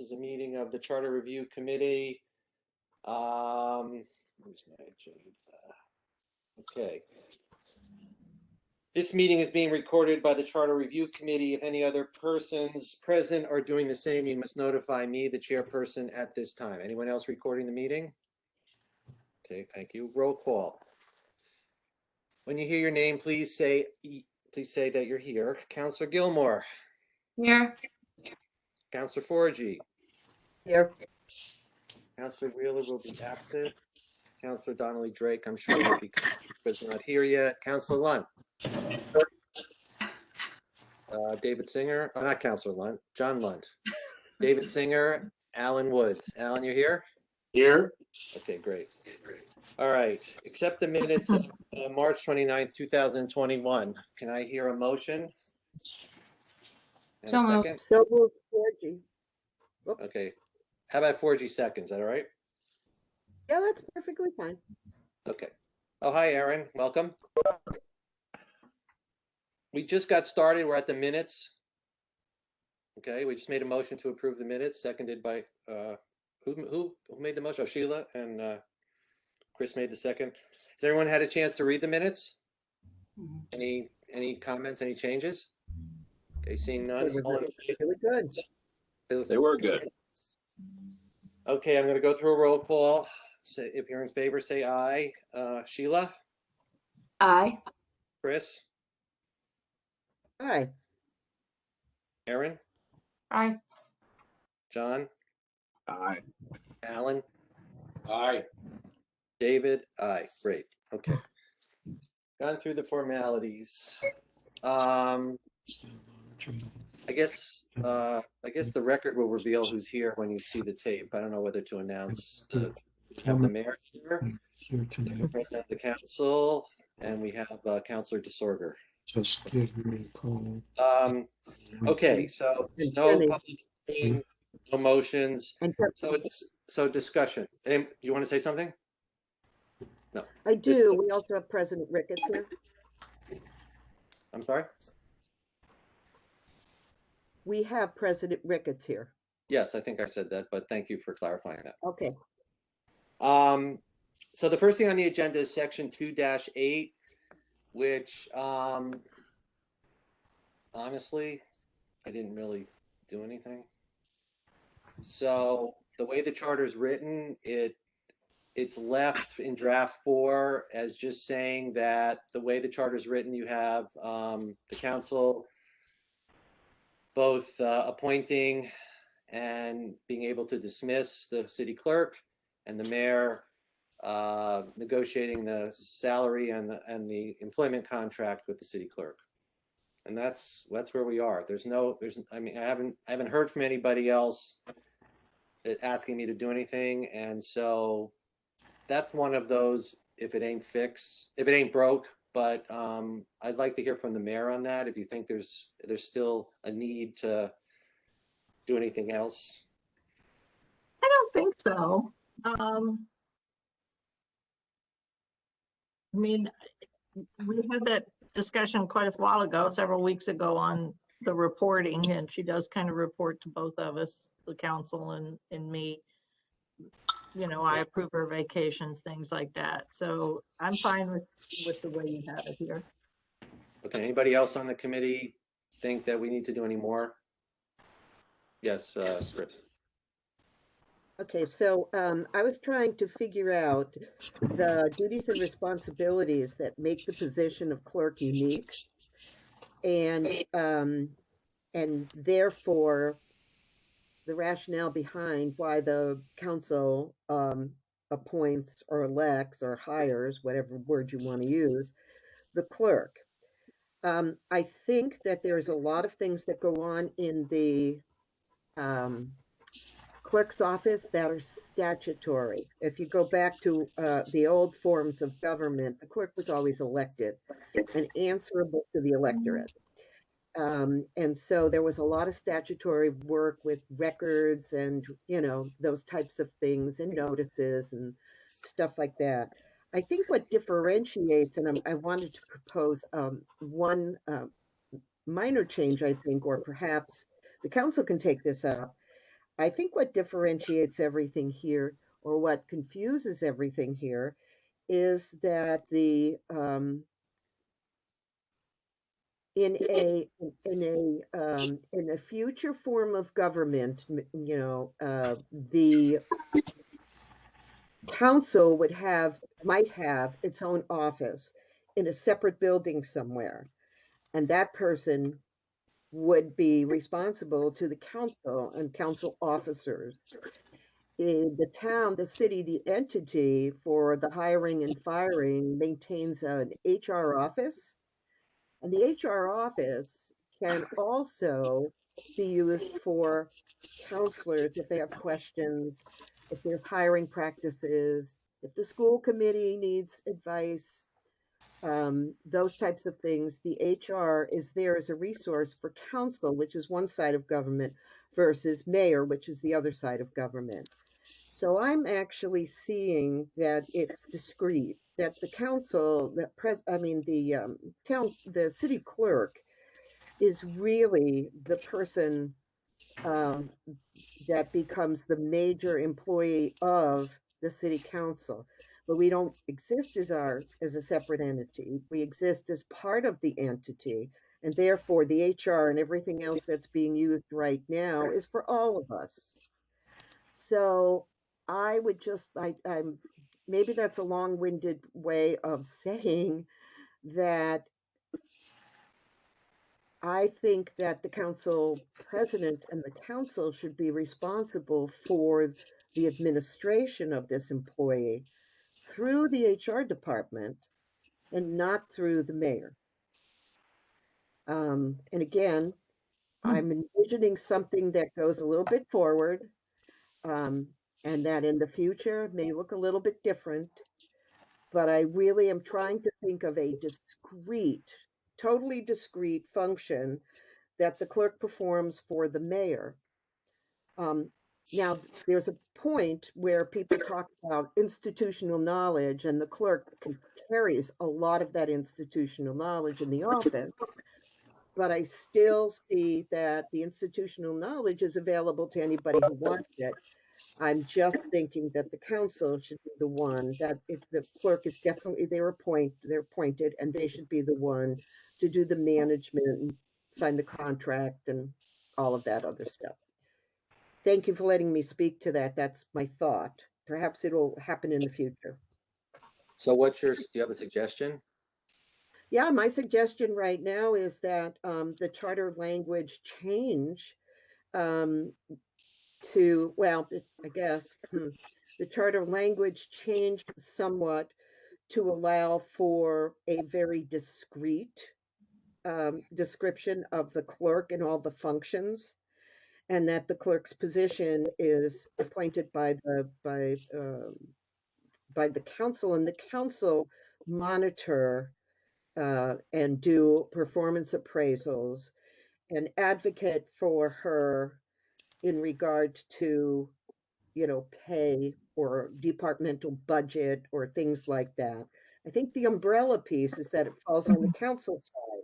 is a meeting of the Charter Review Committee. Where's my agenda? Okay. This meeting is being recorded by the Charter Review Committee. If any other persons present are doing the same, you must notify me, the chairperson, at this time. Anyone else recording the meeting? Okay, thank you. Roll call. When you hear your name, please say that you're here. Councillor Gilmore. Here. Councillor Forgy. Here. Councillor Wheeler will be absent. Councillor Donnelly Drake, I'm sure will be because not here yet. Councillor Lunt. David Singer. Oh, not Councillor Lunt. John Lunt. David Singer. Alan Woods. Alan, you here? Here. Okay, great. All right. Accept the minutes of March 29th, 2021. Can I hear a motion? And So a moved. second? So moved, 4G. Okay. How about 4G seconds? Is that all right? Yeah, that's perfectly fine. Okay. Oh, hi, Aaron. Welcome. We just got started. We're at the minutes. Okay, we just made a motion to approve the minutes, seconded by who made the motion? Oh, Sheila, and Chris made the second. Has everyone had a chance to read the minutes? Any comments? Any changes? Okay, seeing none. They were All in really good. favor? They were good. Okay, I'm going to go through a roll call. So if you're in favor, say aye. Sheila, Aye. Chris, Hi. Aaron, Aye. John, Aye. Alan, Aye. David, aye. Great. Okay. Gone through the formalities. I guess the record will reveal who's here when you see the tape. I don't know whether to announce. We have the mayor here the president of the council, and we have Councillor DeSorger. Just give me a call. Okay, so no public meeting, no motions. So discussion. Do you want to say something? No. I do. We also have President Ricketts here. I'm sorry? We have President Ricketts here. Yes, I think I said that, but thank you for clarifying that. Okay. So the first thing on the agenda is section 2-8, which honestly, I didn't really do anything. So the way the charter is written, it's left in draft 4 as just saying that the way the charter is written, you have the council both appointing and being able to dismiss the city clerk, and the mayor negotiating the salary and the employment contract with the city clerk. And that's where we are. I mean, I haven't heard from anybody else asking me to do anything, and so that's one of those if it ain't broke. But I'd like to hear from the mayor on that, if you think there's still a need to do anything else. I don't think so. I mean, we had that discussion quite a while ago, several weeks ago, on the reporting, and she does kind of report to both of us, the council and me. You know, I approve her vacations, things like that. So I'm fine with the way you have it here. Okay, anybody else on the committee think that we need to do any more? Yes, Chris. Okay, so I was trying to figure out the duties and responsibilities that make the position of clerk unique, and therefore the rationale behind why the council appoints or elects or hires, whatever word you want to use, the clerk. I think that there's a lot of things that go on in the clerk's office that are statutory. If you go back to the old forms of government, the clerk was always elected and answerable to the electorate. And so there was a lot of statutory work with records and, you know, those types of things, and notices and stuff like that. I think what differentiates, and I wanted to propose one minor change, I think, or perhaps the council can take this up. I think what differentiates everything here, or what confuses everything here, is that in a future form of government, the council might have its own office in a separate building somewhere, and that person would be responsible to the council and council officers. In the town, the city, the entity for the hiring and firing maintains an HR office, and the HR office can also be used for counselors if they have questions, if there's hiring practices, if the school committee needs advice, those types of things. The HR is there as a resource for council, which is one side of government, versus mayor, which is the other side of government. So I'm actually seeing that it's discrete, that the council, the city clerk is really the person um, that becomes the major employee of the city council. But we don't exist as a separate entity. We exist as part of the entity, and therefore the HR and everything else that's being used right now is for all of us. So I would just I'm maybe that's a long-winded way of saying that I think that the council president and the council should be responsible for the administration of this employee through the HR department and not through the mayor. And again, I'm envisioning something that goes a little bit forward, um, and that in the future may look a little bit different. But I really am trying to think of a totally discrete function that the clerk performs for the mayor. Now, there's a point where people talk about institutional knowledge, and the clerk carries a lot of that institutional knowledge in the office. But I still see that the institutional knowledge is available to anybody who wants it. I'm just thinking that the council should be the one that if the clerk is definitely they're appointed, and they should be the one to do the management and sign the contract and all of that other stuff. Thank you for letting me speak to that. That's my thought. Perhaps it'll happen in the future. So do you have a suggestion? Yeah, my suggestion right now is that the charter language change I guess the charter language changed somewhat to allow for a very discrete description of the clerk and all the functions, and that the clerk's position is appointed by the council, and the council monitor and do performance appraisals and advocate for her in regard to pay or departmental budget or things like that. I think the umbrella piece is that it falls on the council side.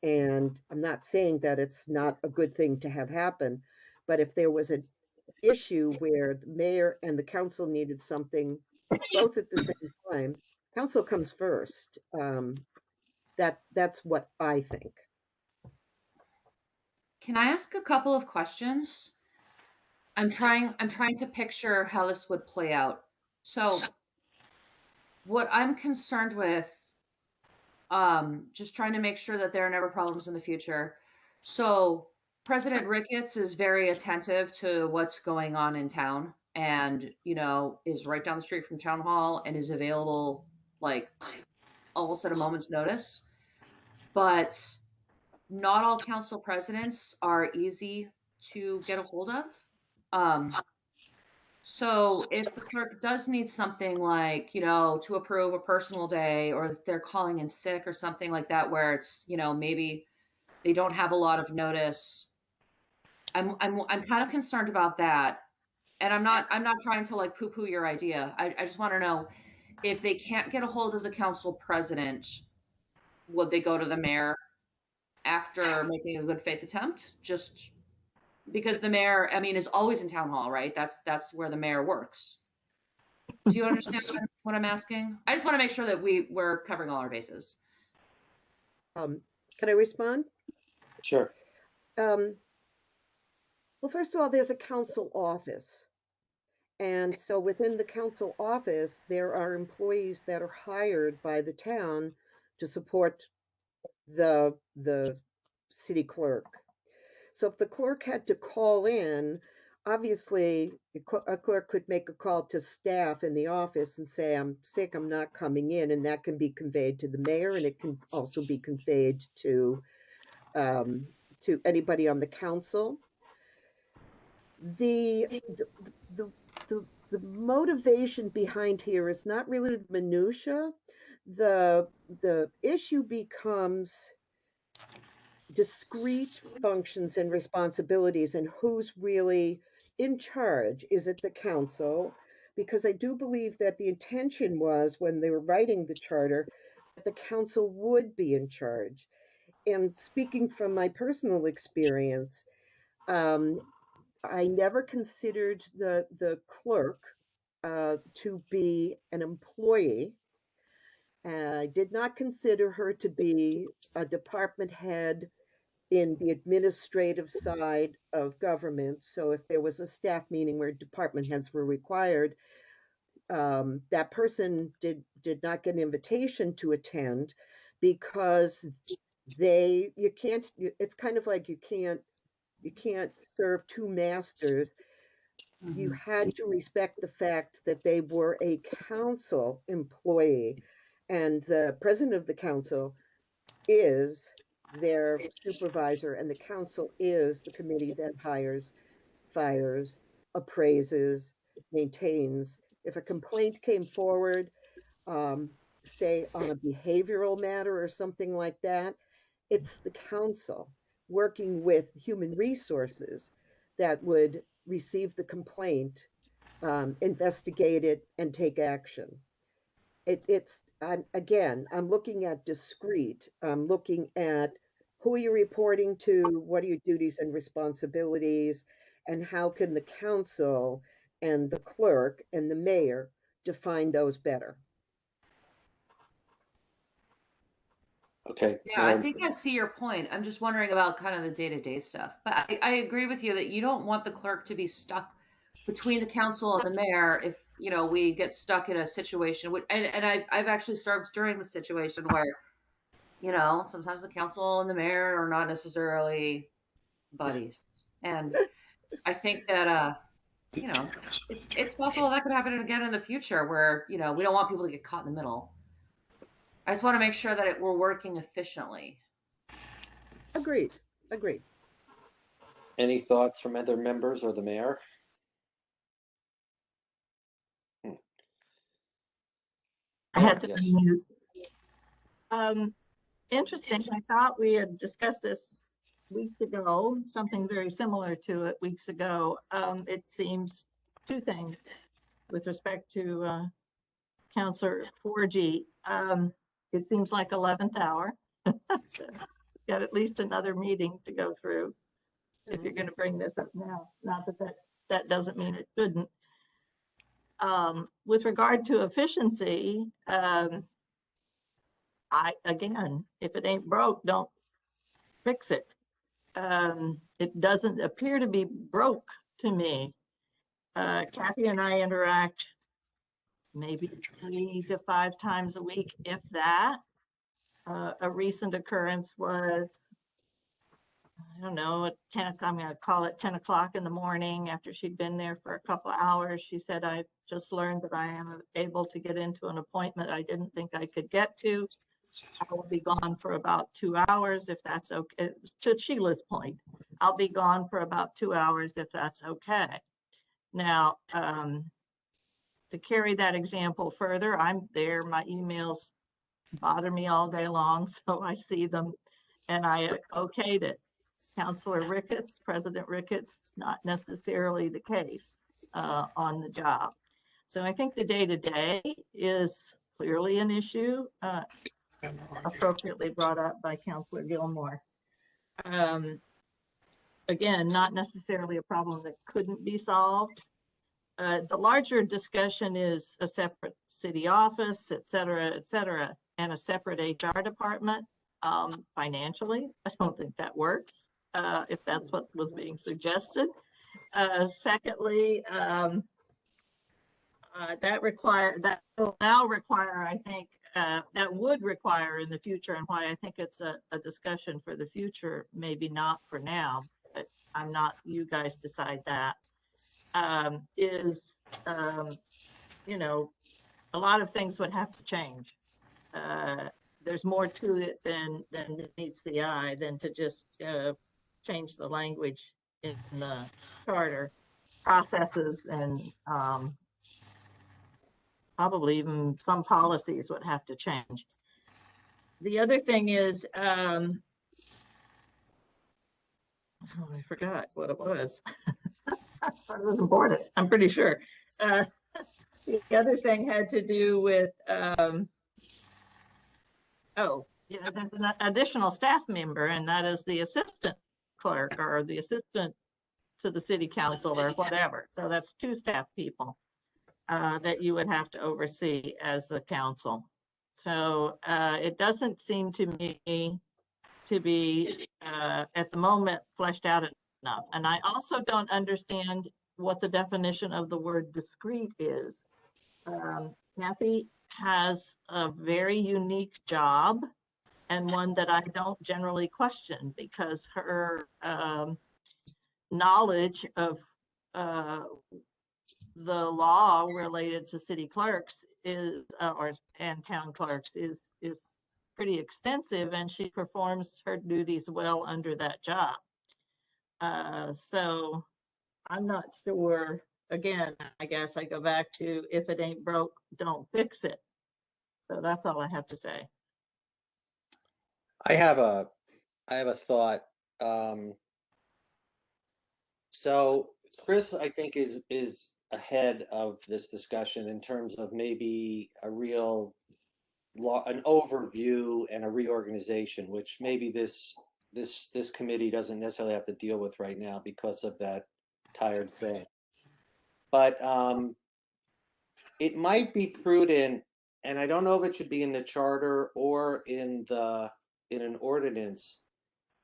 And I'm not saying that it's not a good thing to have happen, but if there was an issue where the mayor and the council needed something both at the same time, council comes first. That's what I think. Can I ask a couple of questions? I'm trying to picture how this would play out. So what I'm concerned with, just trying to make sure that there are never problems in the future. So President Ricketts is very attentive to what's going on in town and, is right down the street from town hall and is available like almost at a moment's notice. But not all council presidents are easy to get a hold of. Um, so if the clerk does need something like, to approve a personal day, or if they're calling in sick or something like that, where it's, maybe they don't have a lot of notice, I'm kind of concerned about that. And I'm not trying to like poo-poo your idea. I just want to know if they can't get a hold of the council president, would they go to the mayor after making a good faith attempt? Just because the mayor, I mean, is always in town hall, right? That's where the mayor works. Do you understand what I'm asking? I just want to make sure that we're covering all our bases. Can I respond? Sure. Well, first of all, there's a council office. And so within the council office, there are employees that are hired by the town to support the city clerk. So if the clerk had to call in, obviously a clerk could make a call to staff in the office and say, I'm sick, I'm not coming in, and that can be conveyed to the mayor, and it can also be conveyed to anybody on the council. The motivation behind here is not really the minutia. The issue becomes discrete functions and responsibilities and who's really in charge. Is it the council? Because I do believe that the intention was, when they were writing the charter, that the council would be in charge. And speaking from my personal experience, I never considered the clerk to be an employee. I did not consider her to be a department head in the administrative side of government. So if there was a staff meeting where department heads were required, that person did not get an invitation to attend, because it's kind of like you can't serve two masters. You had to respect the fact that they were a council employee, and the president of the council is their supervisor, and the council is the committee that hires, fires, appraises, maintains. If a complaint came forward, say on a behavioral matter or something like that, it's the council working with human resources that would receive the complaint, investigate it, and take action. I'm looking at discrete. I'm looking at who you're reporting to, what are your duties and responsibilities, and how can the council and the clerk and the mayor define those better. Okay. Yeah, I think I see your point. I'm just wondering about kind of the day-to-day stuff. But I agree with you that you don't want the clerk to be stuck between the council and the mayor if, we get stuck in a situation. And I've actually served during the situation where, sometimes the council and the mayor are not necessarily buddies. And I think that, it's possible that could happen again in the future where, we don't want people to get caught in the middle. I just want to make sure that we're working efficiently. Agreed. Any thoughts from other members or the mayor? I had to Yes. unmute. Interesting. I thought we had discussed this weeks ago, something very similar to it weeks ago. It seems two things with respect to Councillor 4G. It seems like 11th hour. So got at least another meeting to go through if you're going to bring this up now. Not that doesn't mean it shouldn't. With regard to efficiency, again, if it ain't broke, don't fix it. It doesn't appear to be broke to me. Kathy and I interact maybe 3 to 5 times a week, if that. A recent occurrence was, I don't know, at 10, I'm going to call it 10 o'clock in the morning after she'd been there for a couple of hours. She said, I just learned that I am able to get into an appointment I didn't think I could get to. I will be gone for about 2 hours if that's okay. To Sheila's point, I'll be gone for about 2 hours if that's okay. Now, to carry that example further, I'm there, my emails bother me all day long, so I see them and I okayed it. Councillor Ricketts, President Ricketts, not necessarily the case on the job. So I think the day-to-day is clearly an issue, appropriately brought up by Councillor Gilmore. again, not necessarily a problem that couldn't be solved. The larger discussion is a separate city office, et cetera, and a separate HR department. Financially, I don't think that works, if that's what was being suggested. Secondly, that will now require, I think, that would require in the future, and why I think it's a discussion for the future, maybe not for now, but I'm not, you guys decide that, is, you know, a lot of things would have to change. There's more to it than meets the eye than to just change the language in the charter. Processes and probably even some policies would have to change. The other thing is, oh, I forgot what it was. It was important, I'm pretty sure. The other thing had to do with, oh, yeah, there's an additional staff member, and that is the assistant clerk or the assistant to the city council or whatever. So that's 2 staff people that you would have to oversee as the council. So it doesn't seem to me to be at the moment fleshed out enough. And I also don't understand what the definition of the word discrete is. Kathy has a very unique job, and one that I don't generally question, because her knowledge of the law related to city clerks is, and town clerks is pretty extensive, and she performs her duties well under that job. So I'm not sure. Again, I guess I go back to, if it ain't broke, don't fix it. So that's all I have to say. I have a thought. So Chris, I think is ahead of this discussion in terms of maybe a real an overview and a reorganization, which maybe this committee doesn't necessarily have to deal with right now because of that tired saying. But it might be prudent, and I don't know if it should be in the charter or in an ordinance,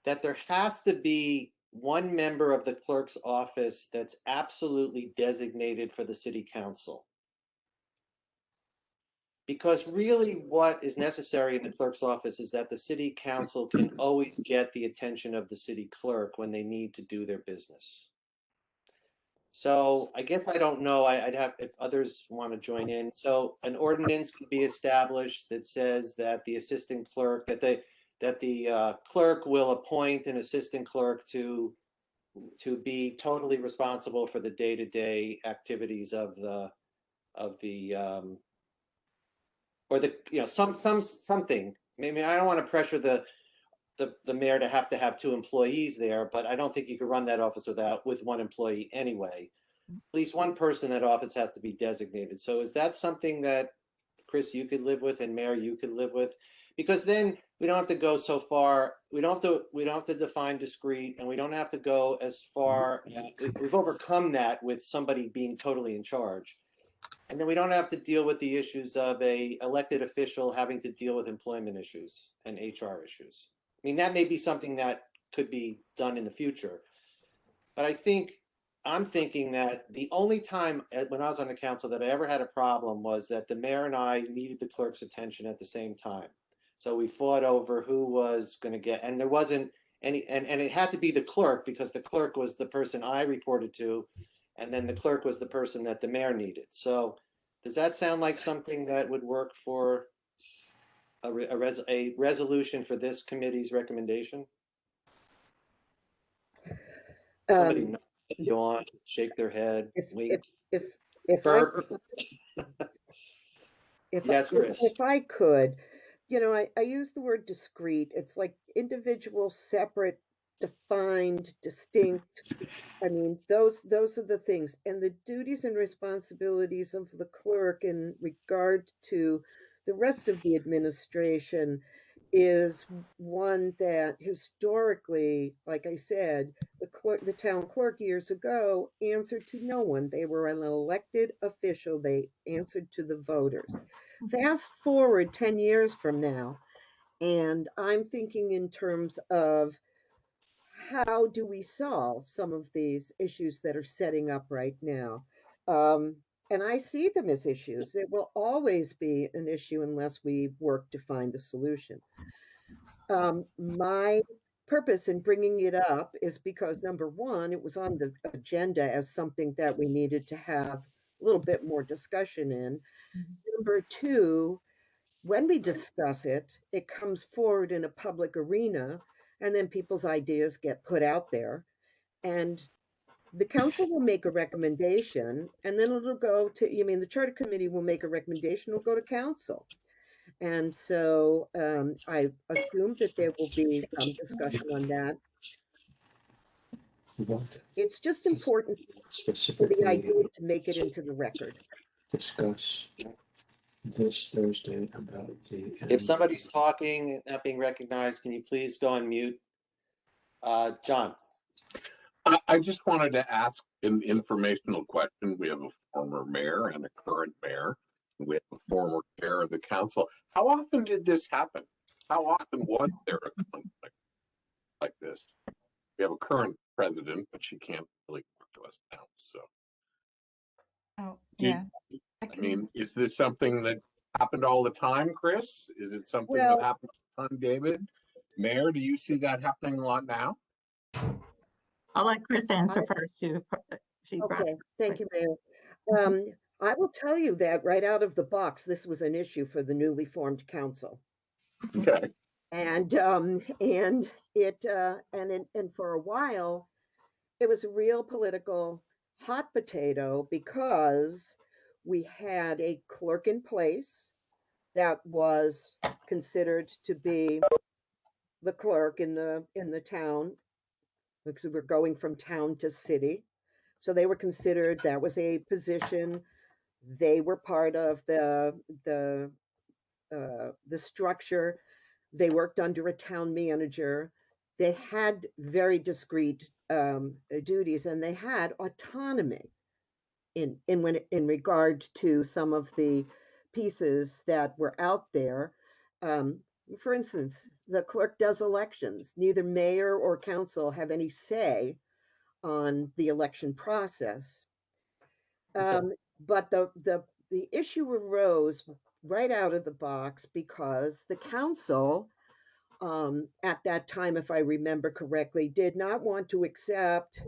that there has to be one member of the clerk's office that's absolutely designated for the city council. Because really what is necessary in the clerk's office is that the city council can always get the attention of the city clerk when they need to do their business. So I guess I don't know, I'd have, if others want to join in. So an ordinance could be established that says that the assistant clerk, that the clerk will appoint an assistant clerk to be totally responsible for the day-to-day activities of the or the, you know, something. Maybe I don't want to pressure the mayor to have 2 employees there, but I don't think you could run that office with 1 employee anyway. At least one person in that office has to be designated. So is that something that, Chris, you could live with, and Mayor, you could live with? Because then we don't have to go so far. We don't have to define discrete, and we don't have to go as far. We've overcome that with somebody being totally in charge. And then we don't have to deal with the issues of a elected official having to deal with employment issues and HR issues. I mean, that may be something that could be done in the future. But I'm thinking that the only time when I was on the council that I ever had a problem was that the mayor and I needed the clerk's attention at the same time. So we fought over who was going to get, and there wasn't any, and it had to be the clerk, because the clerk was the person I reported to, and then the clerk was the person that the mayor needed. So does that sound like something that would work for a resolution for this committee's recommendation? Somebody yawn, shake their head, wink. Yes, Chris. If I could, you know, I use the word discrete. It's like individual, separate, defined, distinct. I mean, those are the things. And the duties and responsibilities of the clerk in regard to the rest of the administration is one that historically, like I said, the clerk, the town clerk years ago answered to no one. They were an elected official. They answered to the voters. Fast forward 10 years from now, and I'm thinking in terms of how do we solve some of these issues that are setting up right now? Um, and I see them as issues. It will always be an issue unless we work to find the solution. My purpose in bringing it up is because number one, it was on the agenda as something that we needed to have a little bit more discussion in. Number two, when we discuss it, it comes forward in a public arena, and then people's ideas get put out there. And the council will make a recommendation, and then it'll go to, you mean, the charter committee will make a recommendation, it'll go to council. And so I assume that there will be some discussion on that. We want It's just important for the specifically idea to make it into the record. discuss this Thursday about the. If somebody's talking and not being recognized, can you please go on mute? John, I just wanted to ask an informational question. We have a former mayor and a current mayor. We have a former chair of the council. How often did this happen? How often was there a conflict like this? We have a current president, but she can't really talk to us now. So, Oh, Do you- yeah. I mean, is this something that happened all the time, Chris? Is it something Well- that happened all the time, David? Mayor, do you see that happening a lot now? I'll let Chris answer first. She brought- Okay, thank you, Mayor. I will tell you that right out of the box, this was an issue for the newly formed council. Okay. And for a while, it was a real political hot potato because we had a clerk in place that was considered to be the clerk in the town, because we're going from town to city. So they were considered, that was a position. They were part of the structure. They worked under a town manager. They had very discrete duties, and they had autonomy in regard to some of the pieces that were out there. For instance, the clerk does elections. Neither mayor or council have any say on the election process. But the issue arose right out of the box because the council, at that time, if I remember correctly, did not want to accept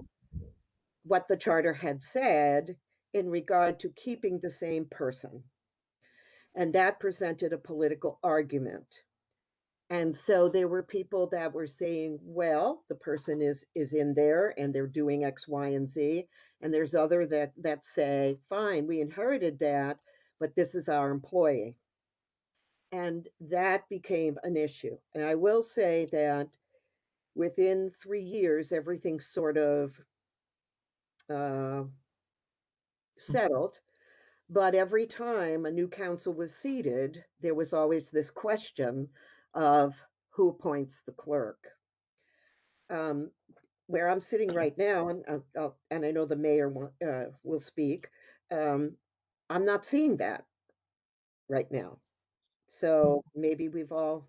what the charter had said in regard to keeping the same person. And that presented a political argument. And so there were people that were saying, well, the person is in there and they're doing X, Y, and Z. And there's other that say, fine, we inherited that, but this is our employee. And that became an issue. And I will say that within 3 years, everything sort of settled. But every time a new council was seated, there was always this question of who appoints the clerk. Where I'm sitting right now, and I know the mayor will speak, I'm not seeing that right now. So maybe we've all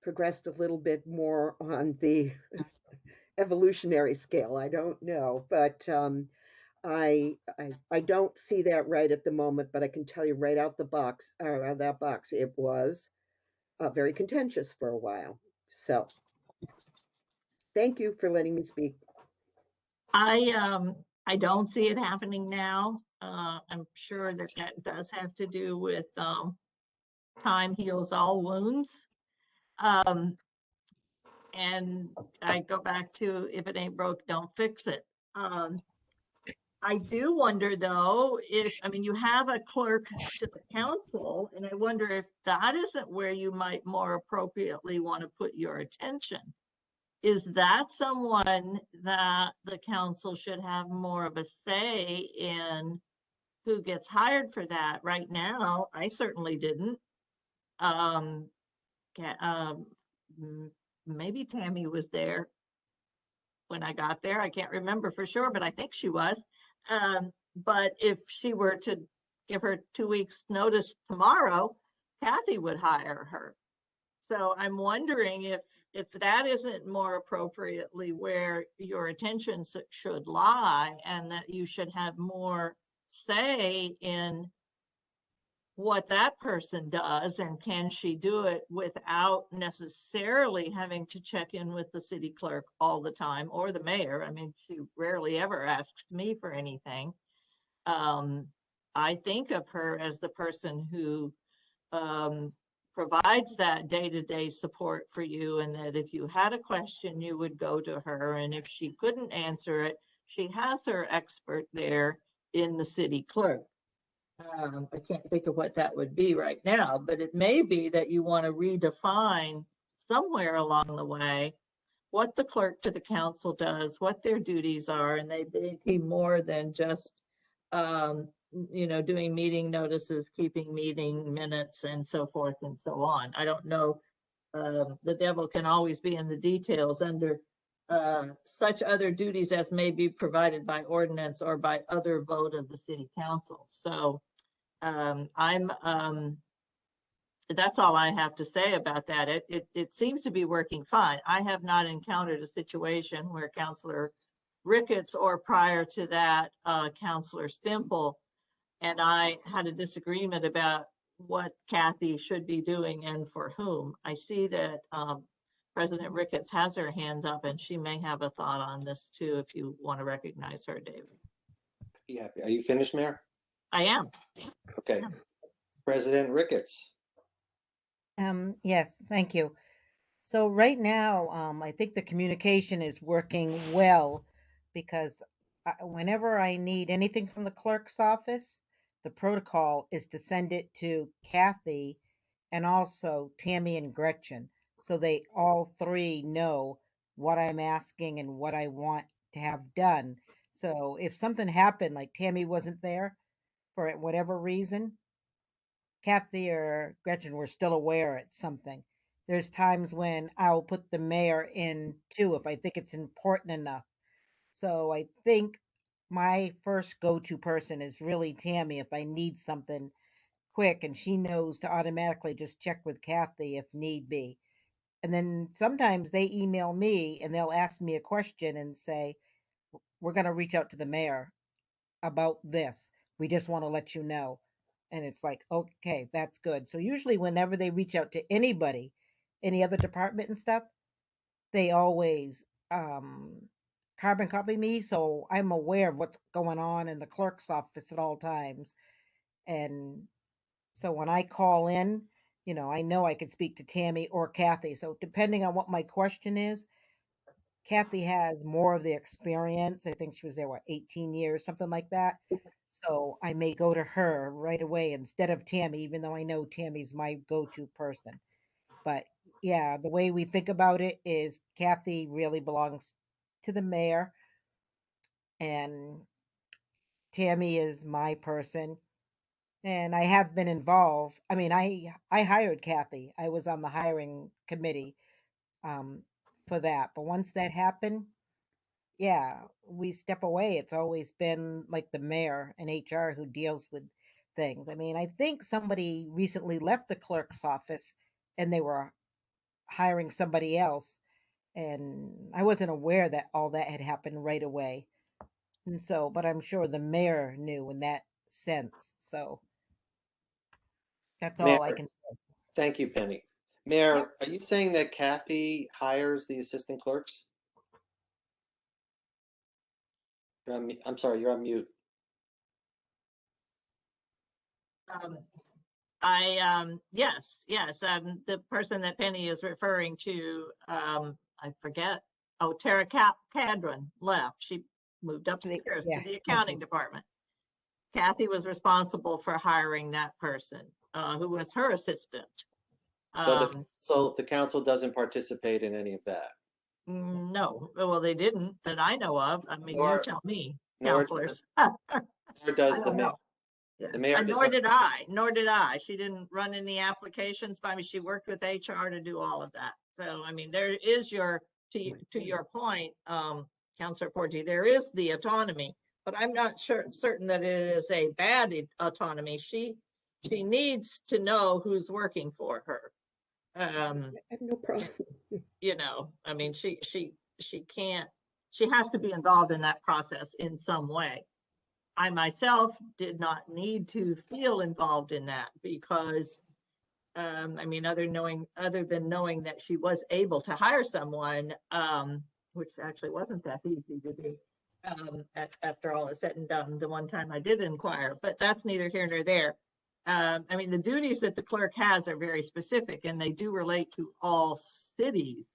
progressed a little bit more on the evolutionary scale. I don't know, but I don't see that right at the moment. But I can tell you right out the box, out of that box, it was very contentious for a while. So thank you for letting me speak. I don't see it happening now. I'm sure that does have to do with time heals all wounds. And I go back to, if it ain't broke, don't fix it. I do wonder though, you have a clerk to the council, and I wonder if that isn't where you might more appropriately want to put your attention. Is that someone that the council should have more of a say in who gets hired for that? Right now, I certainly didn't. Maybe Tammy was there. when I got there. I can't remember for sure, but I think she was. But if she were to give her 2 weeks notice tomorrow, Kathy would hire her. So I'm wondering if that isn't more appropriately where your attention should lie, and that you should have more say in what that person does, and can she do it without necessarily having to check in with the city clerk all the time, or the mayor. I mean, she rarely ever asks me for anything. I think of her as the person who provides that day-to-day support for you, and that if you had a question, you would go to her, and if she couldn't answer it, she has her expert there in the city clerk. I can't think of what that would be right now, but it may be that you want to redefine somewhere along the way what the clerk to the council does, what their duties are, and they be more than just, doing meeting notices, keeping meeting minutes, and so forth and so on. I don't know. The devil can always be in the details under such other duties as may be provided by ordinance or by other vote of the city council. So that's all I have to say about that. It seems to be working fine. I have not encountered a situation where Councilor Ricketts, or prior to that, Councilor Stimple and I had a disagreement about what Kathy should be doing and for whom. I see that President Ricketts has her hands up, and she may have a thought on this too, if you want to recognize her, David. Yeah, are you finished, Mayor? I am. Okay. Yeah. President Ricketts. Yes, thank you. So right now, I think the communication is working well, because whenever I need anything from the clerk's office, the protocol is to send it to Kathy and also Tammy and Gretchen. So they all three know what I'm asking and what I want to have done. So if something happened, like Tammy wasn't there for whatever reason, Kathy or Gretchen were still aware at something. There's times when I'll put the mayor in too if I think it's important enough. So I think my first go-to person is really Tammy if I need something quick, and she knows to automatically just check with Kathy if need be. And then sometimes they email me and they'll ask me a question and say, "We're going to reach out to the mayor about this. We just want to let you know." And it's like, okay, that's good. So usually whenever they reach out to anybody, any other department and stuff, they always carbon copy me, so I'm aware of what's going on in the clerk's office at all times. And so when I call in, I know I could speak to Tammy or Kathy. So depending on what my question is, Kathy has more of the experience. I think she was there, 18 years, something like that. So I may go to her right away instead of Tammy, even though I know Tammy's my go-to person. But yeah, the way we think about it is Kathy really belongs to the mayor, and Tammy is my person. And I have been involved. I mean, I hired Kathy. I was on the hiring committee um, for that. But once that happened, yeah, we step away. It's always been like the mayor and HR who deals with things. I mean, I think somebody recently left the clerk's office and they were hiring somebody else. And I wasn't aware that all that had happened right away. And so, but I'm sure the mayor knew in that sense. So that's all I Mayor, can say. thank you, Penny. Yep. Mayor, are you saying that Kathy hires the assistant clerks? I'm sorry, you're on mute. Yes, the person that Penny is referring to, I forget. Oh, Tara Cadron left. She moved upstairs to Yeah, the thank accounting you. department. Kathy was responsible for hiring that person, who was her assistant. So the council doesn't participate in any of that? No, well, they didn't that I know of. I mean, you Nor, tell me, nor, counselors. nor does I the don't mayor. know. Yeah. The mayor does Nor not. did I. Nor did I. She didn't run in the applications. I mean, she worked with HR to do all of that. So, I mean, there is to your point. Counselor Porgy, there is the autonomy, but I'm not certain that it is a bad autonomy. She needs to know who's working for her. I have no problem. You know, I mean, she can't, she has to be involved in that process in some way. I myself did not need to feel involved in that because, I mean, other than knowing that she was able to hire someone, which actually wasn't that easy to do, after all is said and done, the one time I did inquire, but that's neither here nor there. I mean, the duties that the clerk has are very specific and they do relate to all cities.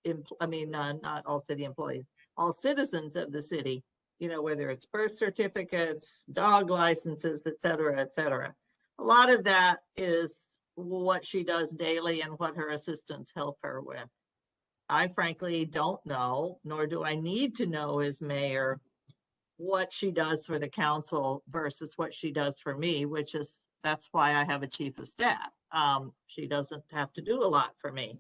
Not all city employees, all citizens of the city, you know, whether it's birth certificates, dog licenses, et cetera, et cetera. A lot of that is what she does daily and what her assistants help her with. I frankly don't know, nor do I need to know as mayor, what she does for the council versus what she does for me, that's why I have a chief of staff. She doesn't have to do a lot for me.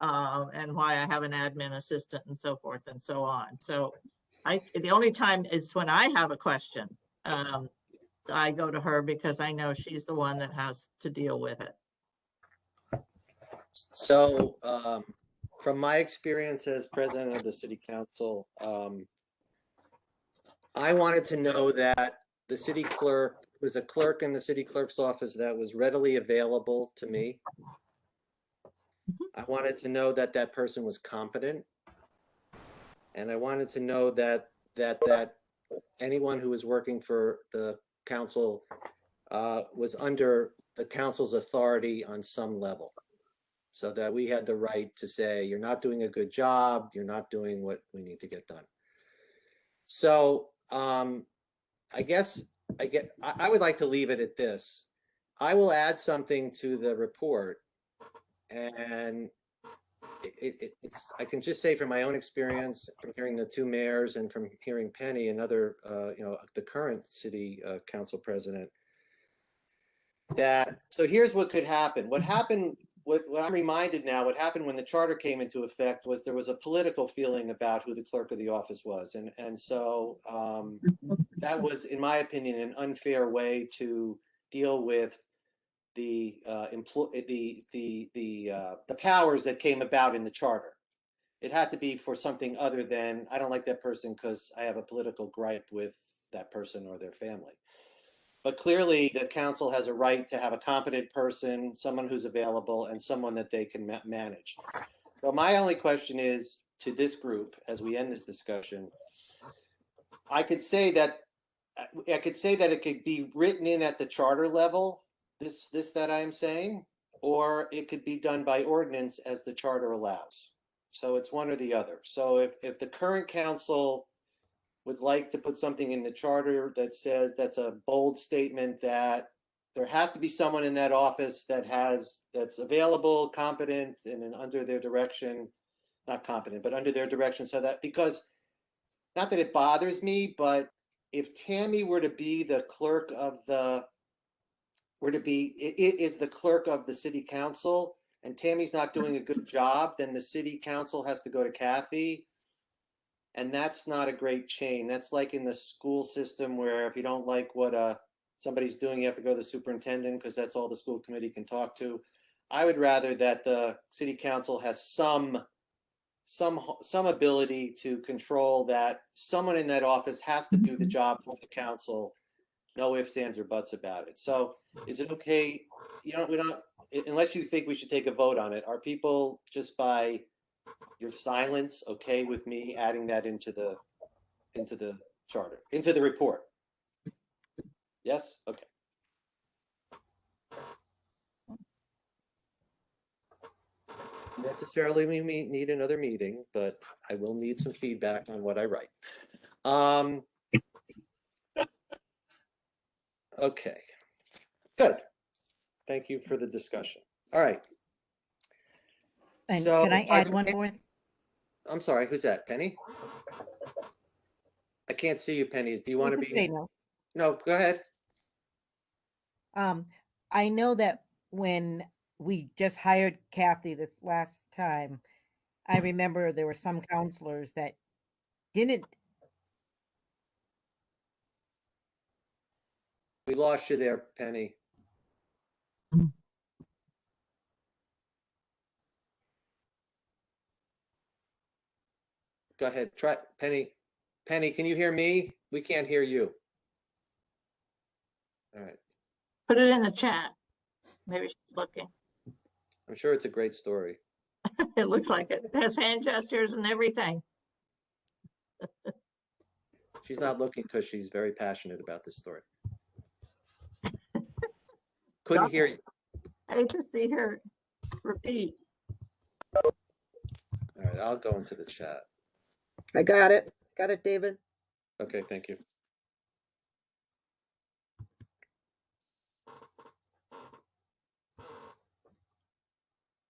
And why I have an admin assistant and so forth and so on. So the only time is when I have a question, I go to her because I know she's the one that has to deal with it. So, from my experience as president of the city council, I wanted to know that the city clerk was a clerk in the city clerk's office that was readily available to me. I wanted to know that that person was competent. And I wanted to know that anyone who was working for the council was under the council's authority on some level. So that we had the right to say, you're not doing a good job, you're not doing what we need to get done. So I guess I would like to leave it at this. I will add something to the report, and I can just say from my own experience, from hearing the two mayors and from hearing Penny and other, the current city council president, that, so here's what could happen. What I'm reminded now, what happened when the charter came into effect was there was a political feeling about who the clerk of the office was. And so that was, in my opinion, an unfair way to deal with the powers that came about in the charter. It had to be for something other than, I don't like that person because I have a political gripe with that person or their family. But clearly the council has a right to have a competent person, someone who's available, and someone that they can manage. So my only question is to this group, as we end this discussion, I could say that it could be written in at the charter level, this that I'm saying, or it could be done by ordinance as the charter allows. So it's one or the other. So if the current council would like to put something in the charter that says, that's a bold statement, that there has to be someone in that office that's available, competent, and under their direction, not competent, but under their direction, so that, because not that it bothers me, but if Tammy were to be the clerk of the, it is the clerk of the city council, and Tammy's not doing a good job, then the city council has to go to Kathy. And that's not a great chain. That's like in the school system where if you don't like what somebody's doing, you have to go to the superintendent because that's all the school committee can talk to. I would rather that the city council has some ability to control that someone in that office has to do the job for the council. No ifs, ands, or buts about it. So is it okay? We don't, unless you think we should take a vote on it, are people just by your silence okay with me adding that into the charter, into the report? Yes? Okay. Necessarily we need another meeting, but I will need some feedback on what I write. Okay, good. Thank you for the discussion. All right. And So, can I add one more? I'm sorry, who's that? Penny? I can't see you, Penny. Do you want to You can say be? no. No, go ahead. I know that when we just hired Kathy this last time, I remember there were some counselors that didn't, We lost you there, Penny. Go ahead, try, Penny. Penny, can you hear me? We can't hear you. All right, Put it in the chat. Maybe she's looking. I'm sure it's a great story. It looks like it. It has hand gestures and everything. She's not looking because she's very passionate about this story. Couldn't hear you. I hate to see her repeat. All right, I'll go into the chat. I got it. Got it, David. Okay, thank you.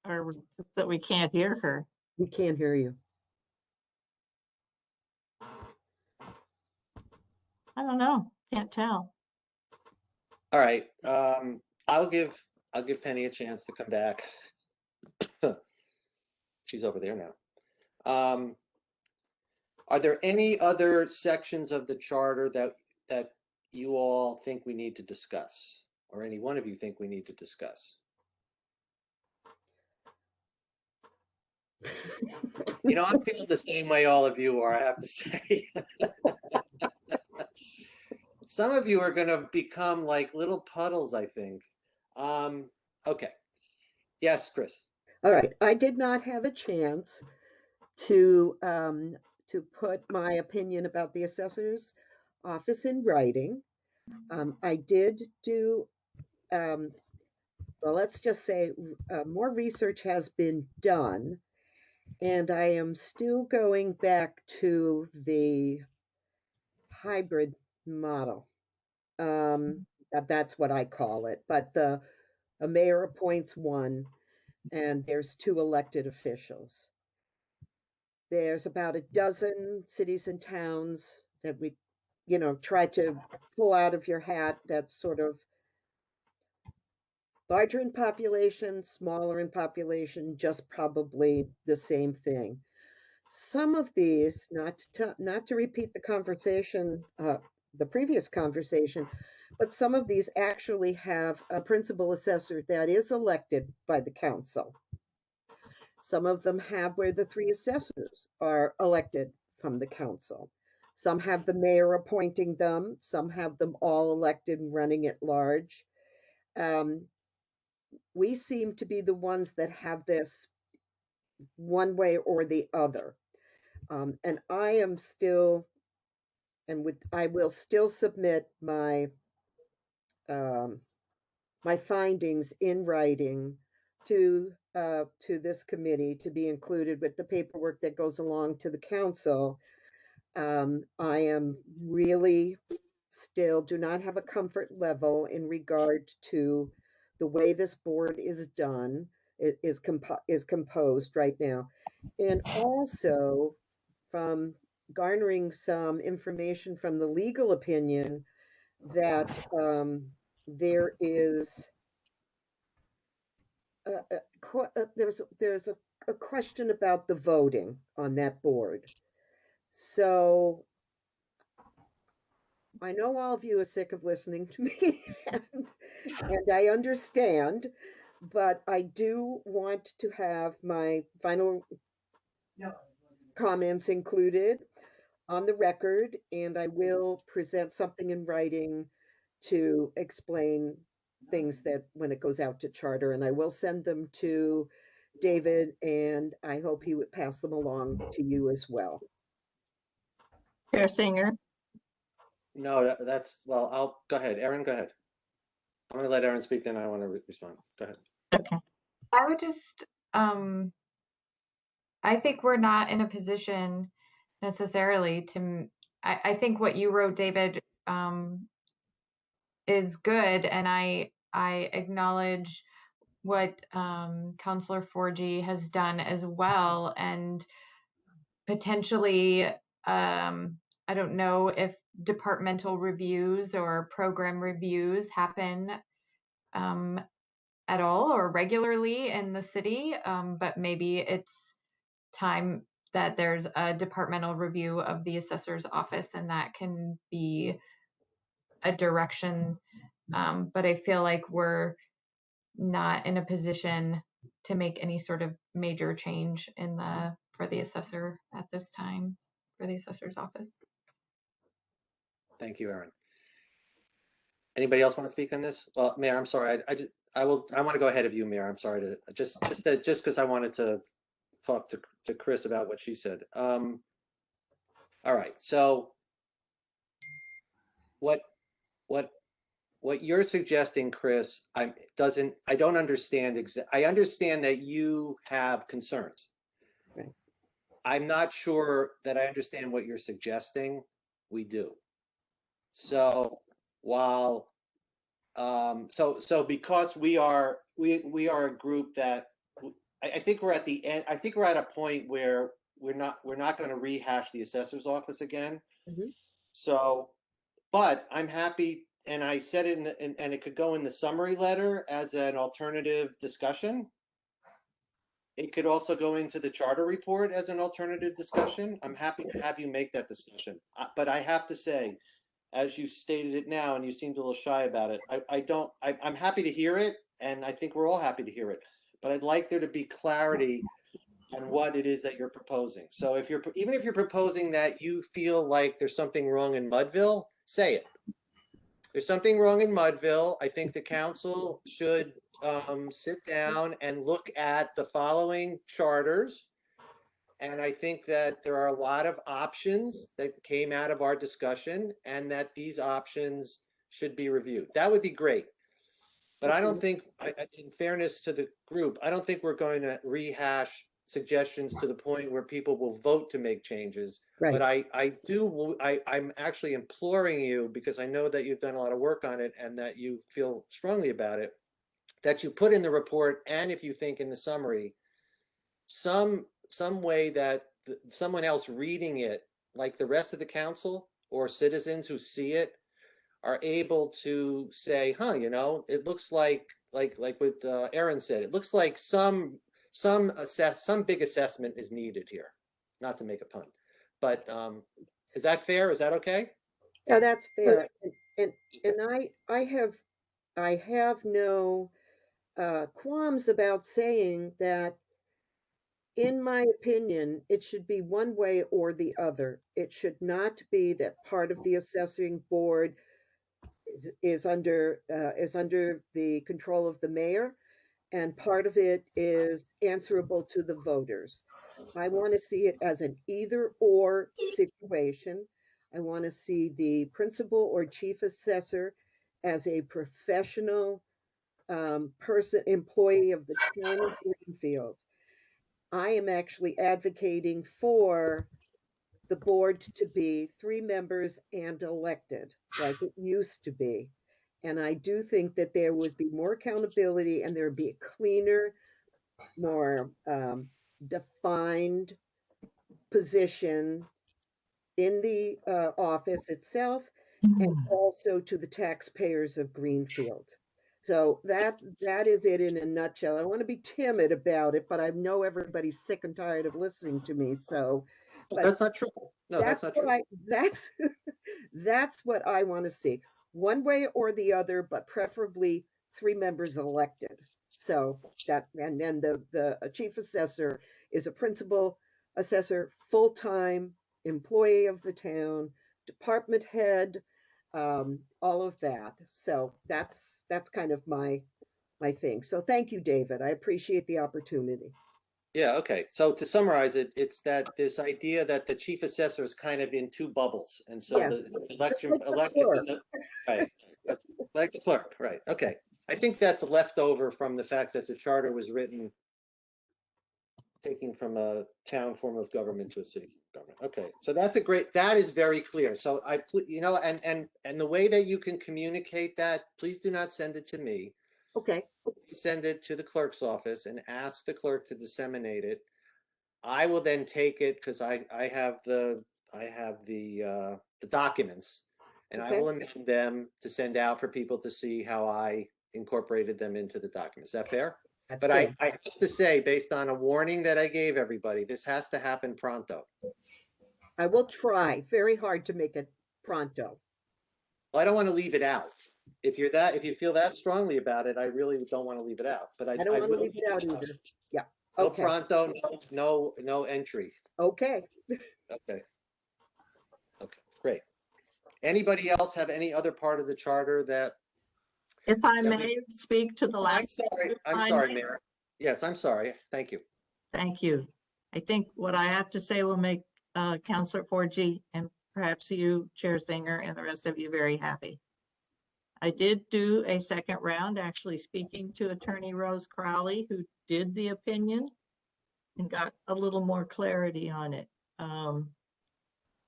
Or that we can't hear her. We can't hear you. I don't know. Can't tell. All right, I'll give Penny a chance to come back. She's over there now. Are there any other sections of the charter that you all think we need to discuss, or any one of you think we need to discuss? You know, I'm feeling the same way all of you are, I have to say. Some of you are going to become like little puddles, I think. Okay. Yes, Chris. All right. I did not have a chance to put my opinion about the assessor's office in writing. I did do, well, let's just say more research has been done, and I am still going back to the hybrid model. That's what I call it. But a mayor appoints one, and there's 2 elected officials. There's about a dozen cities and towns that we, try to pull out of your hat. That's sort of larger in population, smaller in population, just probably the same thing. Some of these, not to repeat the conversation, the previous conversation, but some of these actually have a principal assessor that is elected by the council. Some of them have where the 3 assessors are elected from the council. Some have the mayor appointing them. Some have them all elected and running at large. We seem to be the ones that have this one way or the other. And I am still, I will still submit my my findings in writing to this committee to be included with the paperwork that goes along to the council. I am really still do not have a comfort level in regard to the way this board is done, is composed right now. And also from garnering some information from the legal opinion that there is there's a question about the voting on that board. So I know all of you are sick of listening to me, and I understand, but I do want to have my final comments included on the record, and I will present something in writing to explain things that when it goes out to charter, and I will send them to David, and I hope he would pass them along to you as well. Chair Singer. No, that's, well, I'll, go ahead. Erin, go ahead. I'm going to let Erin speak, then I want to respond. Go ahead. Okay. I would just, I think we're not in a position necessarily to, I think what you wrote, David, is good. And I acknowledge what Councillor Forgy has done as well. And potentially, I don't know if departmental reviews or program reviews happen at all or regularly in the city, but maybe it's time that there's a departmental review of the assessor's office, and that can be a direction. But I feel like we're not in a position to make any sort of major change for the assessor at this time, for the assessor's office. Thank you, Erin. Anybody else want to speak on this? Well, Mayor, I'm sorry. I want to go ahead of you, Mayor. I'm sorry to just because I wanted to talk to Chris about what she said. All right. So what you're suggesting, Chris, I don't understand. I understand that you have concerns. Right. I'm not sure that I understand what you're suggesting. We do. So while so because we are a group that I think we're at the end. I think we're at a point where we're not going to rehash the assessor's office again. Mhm. So, but I'm happy, and I said it and it could go in the summary letter as an alternative discussion. It could also go into the charter report as an alternative discussion. I'm happy to have you make that discussion. But I have to say, as you stated it now, and you seemed a little shy about it, I'm happy to hear it, and I think we're all happy to hear it. But I'd like there to be clarity on what it is that you're proposing. So even if you're proposing that you feel like there's something wrong in Mudville, say it. There's something wrong in Mudville. I think the council should sit down and look at the following charters. And I think that there are a lot of options that came out of our discussion, and that these options should be reviewed. That would be great. But I don't think, in fairness to the group, I don't think we're going to rehash suggestions to the point where people will vote to make changes. Right. But I'm actually imploring you, because I know that you've done a lot of work on it and that you feel strongly about it, that you put in the report, and if you think in the summary, some way that someone else reading it, like the rest of the council or citizens who see it, are able to say, huh, it looks like what Erin said, it looks like some big assessment is needed here. Not to make a pun, but is that fair? Is that okay? Yeah, that's fair. And I have no qualms about saying that, in my opinion, it should be one way or the other. It should not be that part of the assessing board is under the control of the mayor, and part of it is answerable to the voters. I want to see it as an either or situation. I want to see the principal or chief assessor as a professional employee of the town of Greenfield. I am actually advocating for the board to be 3 members and elected, like it used to be. And I do think that there would be more accountability, and there would be a cleaner, more defined position in the office itself, and also to the taxpayers of Greenfield. So that is it in a nutshell. I want to be timid about it, but I know everybody's sick and tired of listening to me. So, but That's not true. No, that's not true. That's what I want to see. One way or the other, but preferably 3 members elected. So that, and then the chief assessor is a principal assessor, full-time employee of the town, department head, all of that. So that's kind of my thing. So thank you, David. I appreciate the opportunity. Yeah, okay. So to summarize it, it's that this idea that the chief assessor is kind of in 2 bubbles. And so Yeah. the election, Like the clerk. right, like the clerk, right. Okay. I think that's left over from the fact that the charter was written taking from a town form of government to a city government. Okay. So that is very clear. So and the way that you can communicate that, please do not send it to me. Okay. Send it to the clerk's office and ask the clerk to disseminate it. I will then take it, because I have the documents, and I Okay. will amend them to send out for people to see how I incorporated them into the documents. Is that fair? That's But good. I have to say, based on a warning that I gave everybody, this has to happen pronto. I will try very hard to make it pronto. Well, I don't want to leave it out. If you feel that strongly about it, I really don't want to leave it out, but I don't want to will- leave it out either. Yeah. No Okay. pronto, no entry. Okay. Okay. Okay, great. Anybody else have any other part of the charter that? If I Yeah, may speak to the I'm last. sorry, Mayor. Yes, I'm sorry. Thank you. Thank you. I think what I have to say will make Councillor 4G and perhaps you, Chair Singer, and the rest of you very happy. I did do a second round, actually speaking to Attorney Rose Crowley, who did the opinion and got a little more clarity on it.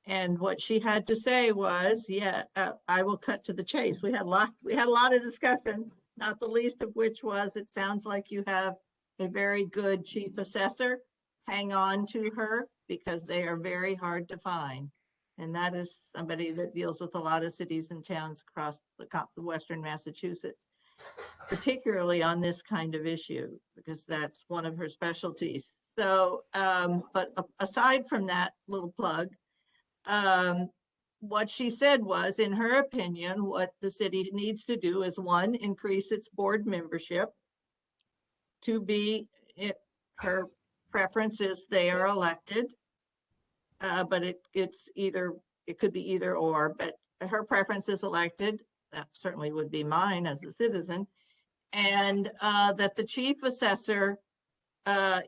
And what she had to say was, yeah, I will cut to the chase. We had a lot of discussion, not the least of which was, it sounds like you have a very good chief assessor. Hang on to her because they are very hard to find. And that is somebody that deals with a lot of cities and towns across the Western Massachusetts, particularly on this kind of issue, because that's one of her specialties. So, but aside from that little plug, what she said was, in her opinion, what the city needs to do is, one, increase its board membership. To be, her preference is they are elected, but it could be either or, but her preference is elected. That certainly would be mine as a citizen. And that the chief assessor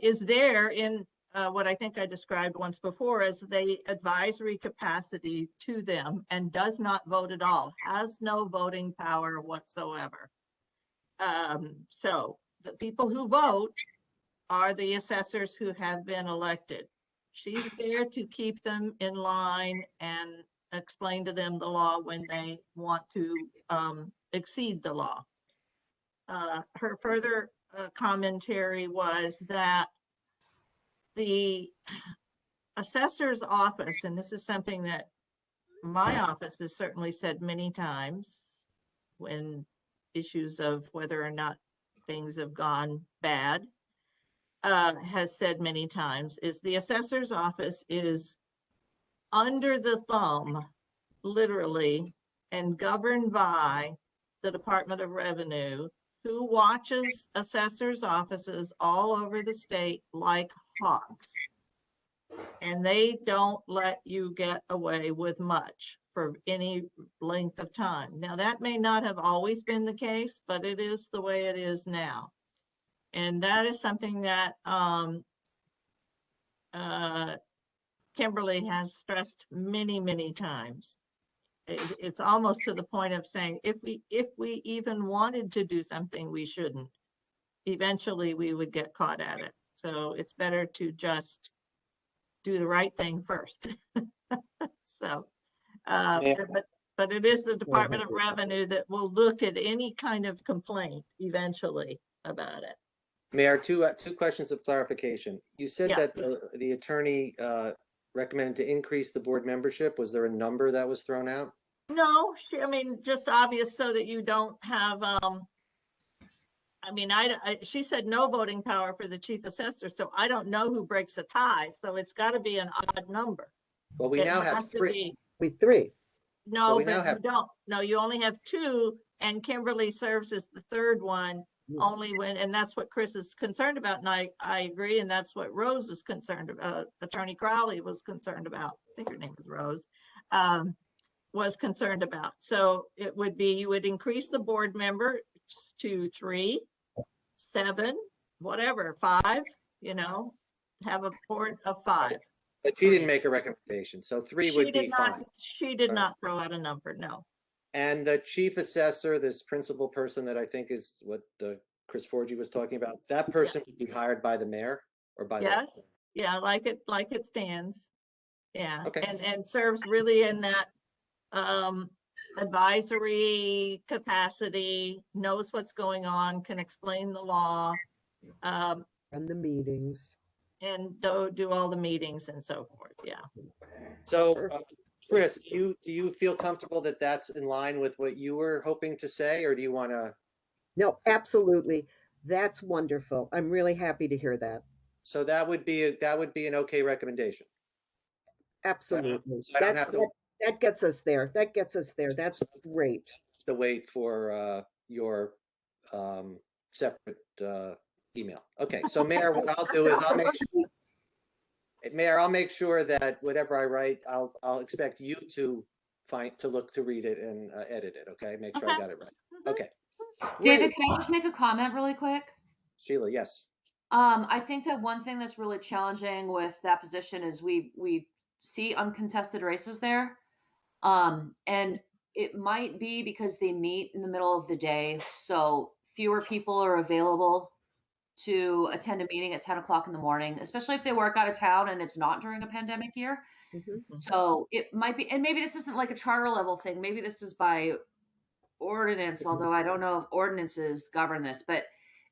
is there in what I think I described once before as the advisory capacity to them, and does not vote at all, has no voting power whatsoever. So the people who vote are the assessors who have been elected. She's there to keep them in line and explain to them the law when they want to exceed the law. Her further commentary was that the assessor's office, and this is something that my office has certainly said many times when issues of whether or not things have gone bad, has said many times, is the assessor's office is under the thumb, literally, and governed by the Department of Revenue, who watches assessors' offices all over the state like hawks. And they don't let you get away with much for any length of time. Now, that may not have always been the case, but it is the way it is now. And that is something that Kimberly has stressed many, many times. It's almost to the point of saying, if we even wanted to do something, we shouldn't. Eventually, we would get caught at it. So it's better to just do the right thing first. So, but it is the Department of Revenue that will look at any kind of complaint eventually about it. Mayor, two questions of clarification. You said Yeah. that the attorney recommended to increase the board membership. Was there a number that was thrown out? No, I mean, just obvious so that you don't have, I mean, she said no voting power for the chief assessor, so I don't know who breaks a tie, so it's got to be an odd number. Well, we It now has have to three. be- We three. No, we now but have- you don't. No, you only have two, and Kimberly serves as the third one, only when, and that's what Chris is concerned about, and I agree, and that's what Rose is concerned about. Attorney Crowley was concerned about. I think her name is Rose. Was concerned about. So it would be, you would increase the board member to 3, 7, whatever, 5, have a board of 5. But she didn't make a recommendation, so 3 would be fine. She did All right. not throw out a number, no. And the chief assessor, this principal person that I think is what Chris Forgy was talking about, that person would be hired by the mayor or by the. Yes, yeah, like it stands. Yeah, Okay. and serves really in that advisory capacity, knows what's going on, can explain the law, And the meetings. and do all the meetings and so forth. Yeah. So, Chris, do you feel comfortable that that's in line with what you were hoping to say, or do you want to? No, absolutely. That's wonderful. I'm really happy to hear that. So that would be an okay recommendation. Absolutely. So I don't have to That gets us there. That gets us there. That's great. wait for your separate email. Okay, so Mayor, what I'll do is Mayor, I'll make sure that whatever I write, I'll expect you to look to read it and edit it. Okay, make sure I got it right. Okay, David, can I just make a comment really quick? Sheila, yes. I think that one thing that's really challenging with that position is we see uncontested races there. And it might be because they meet in the middle of the day, so fewer people are available to attend a meeting at 10 o'clock in the morning, especially if they work out of town and it's not during a pandemic year. Mhm. So it might be, and maybe this isn't like a charter level thing. Maybe this is by ordinance, although I don't know if ordinances govern this, but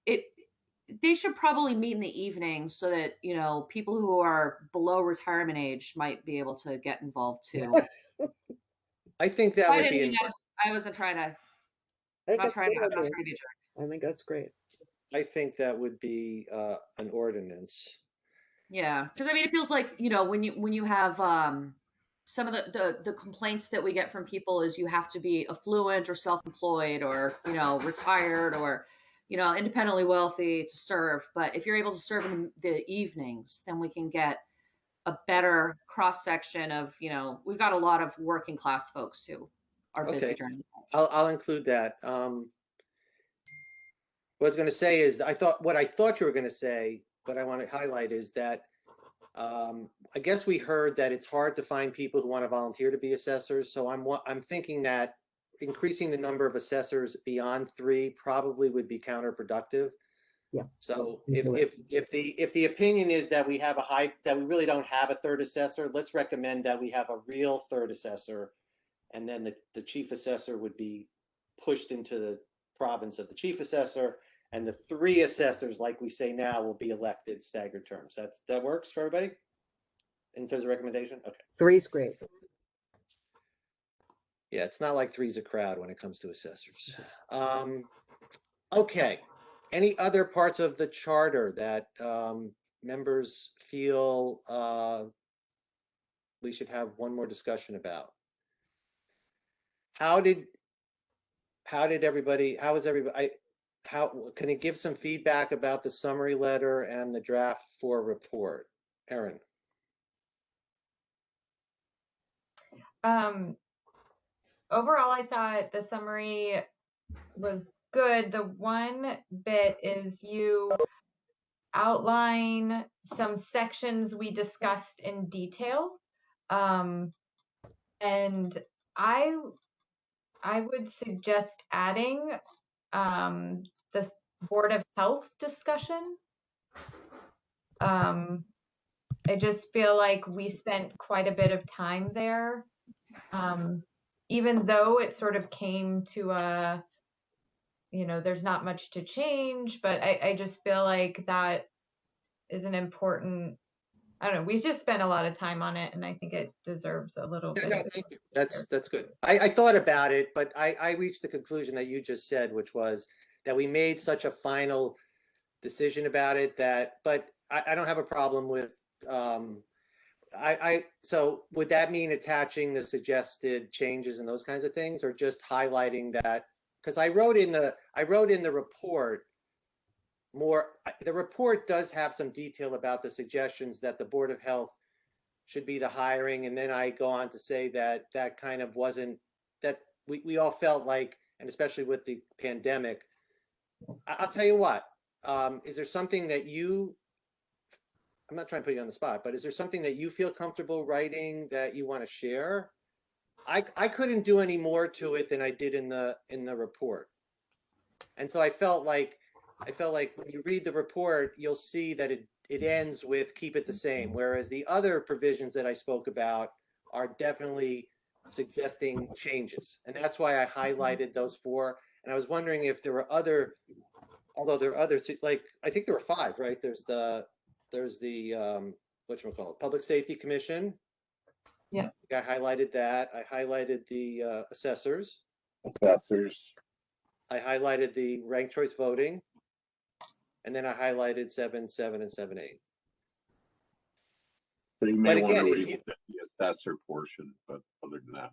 they should probably meet in the evening so that, you know, people who are below retirement age might be able to get involved too. I think that I would didn't be, mean that. I wasn't trying to, I think that's a I'm good not idea. trying to be a jerk. I think that's great. I think that would be an ordinance. Yeah, because I mean, it feels like, you know, when you have some of the complaints that we get from people is you have to be affluent or self-employed or, you know, retired or, you know, independently wealthy to serve. But if you're able to serve in the evenings, then we can get a better cross section of, you know, we've got a lot of working class folks who are busy Okay, during the day. I'll include that. What I was going to say is, what I thought you were going to say, what I want to highlight is that I guess we heard that it's hard to find people who want to volunteer to be assessors. So I'm thinking that increasing the number of assessors beyond 3 probably would be counterproductive. Yeah. So if the opinion is that we really don't have a third assessor, let's recommend that we have a real third assessor, and then the chief assessor would be pushed into the province of the chief assessor, and the 3 assessors, like we say now, will be elected staggered terms. That works for everybody in terms of recommendation? Okay. 3's great. Yeah, it's not like 3's a crowd when it comes to assessors. Okay. Any other parts of the charter that members feel we should have one more discussion about? How was everybody, can you give some feedback about the summary letter and the draft 4 report? Erin. Overall, I thought the summary was good. The one bit is you outline some sections we discussed in detail. And I would suggest adding the Board of Health discussion. I just feel like we spent quite a bit of time there. Even though it sort of came to a, you know, there's not much to change, but I just feel like that is an important, I don't know, we just spent a lot of time on it and I think it deserves a little bit. No, thank you. That's good. I thought about it, but I reached the conclusion that you just said, which was that we made such a final decision about it but I don't have a problem with, so would that mean attaching the suggested changes and those kinds of things, or just highlighting that? Because I wrote in the report more, the report does have some detail about the suggestions that the Board of Health should be the hiring, and then I go on to say that kind of wasn't, that we all felt like, and especially with the pandemic, I'll tell you what, is there something that I'm not trying to put you on the spot, but is there something that you feel comfortable writing that you want to share? I couldn't do any more to it than I did in the report. And so I felt like when you read the report, you'll see that it ends with keep it the same, whereas the other provisions that I spoke about are definitely suggesting changes. And that's why I highlighted those 4. And I was wondering if there were although there are others, like, I think there were 5, right? There's the whatchamacallit, Public Safety Commission. Yeah. I highlighted that. I highlighted the assessors. Assessors. I highlighted the ranked choice voting. and then I highlighted 7, 7, and 7A. So you may But want to again, if read you- the assessor portion, but other than that.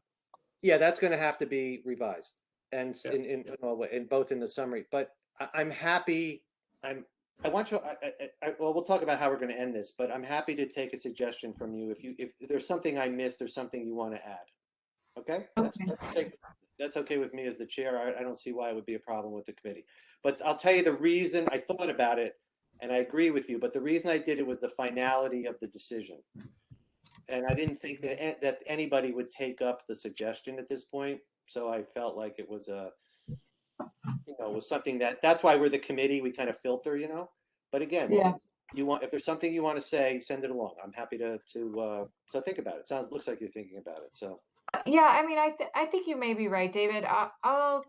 Yeah, that's going to have to be revised and Yeah. in both in the summary. But I'm happy. I want you. Well, we'll talk about how we're going to end this. But I'm happy to take a suggestion from you if there's something I missed or something you want to add. Okay, that's okay. That's okay with me as the chair. I don't see why it would be a problem with the committee. But I'll tell you the reason I thought about it, and I agree with you. But the reason I did it was the finality of the decision. And I didn't think that anybody would take up the suggestion at this point. So I felt like it was was something that's why we're the committee. We kind of filter, But again, Yeah. if there's something you want to say, send it along. I'm happy to so think about it. Looks like you're thinking about it. So Yeah, I mean, I think you may be right, David. I'll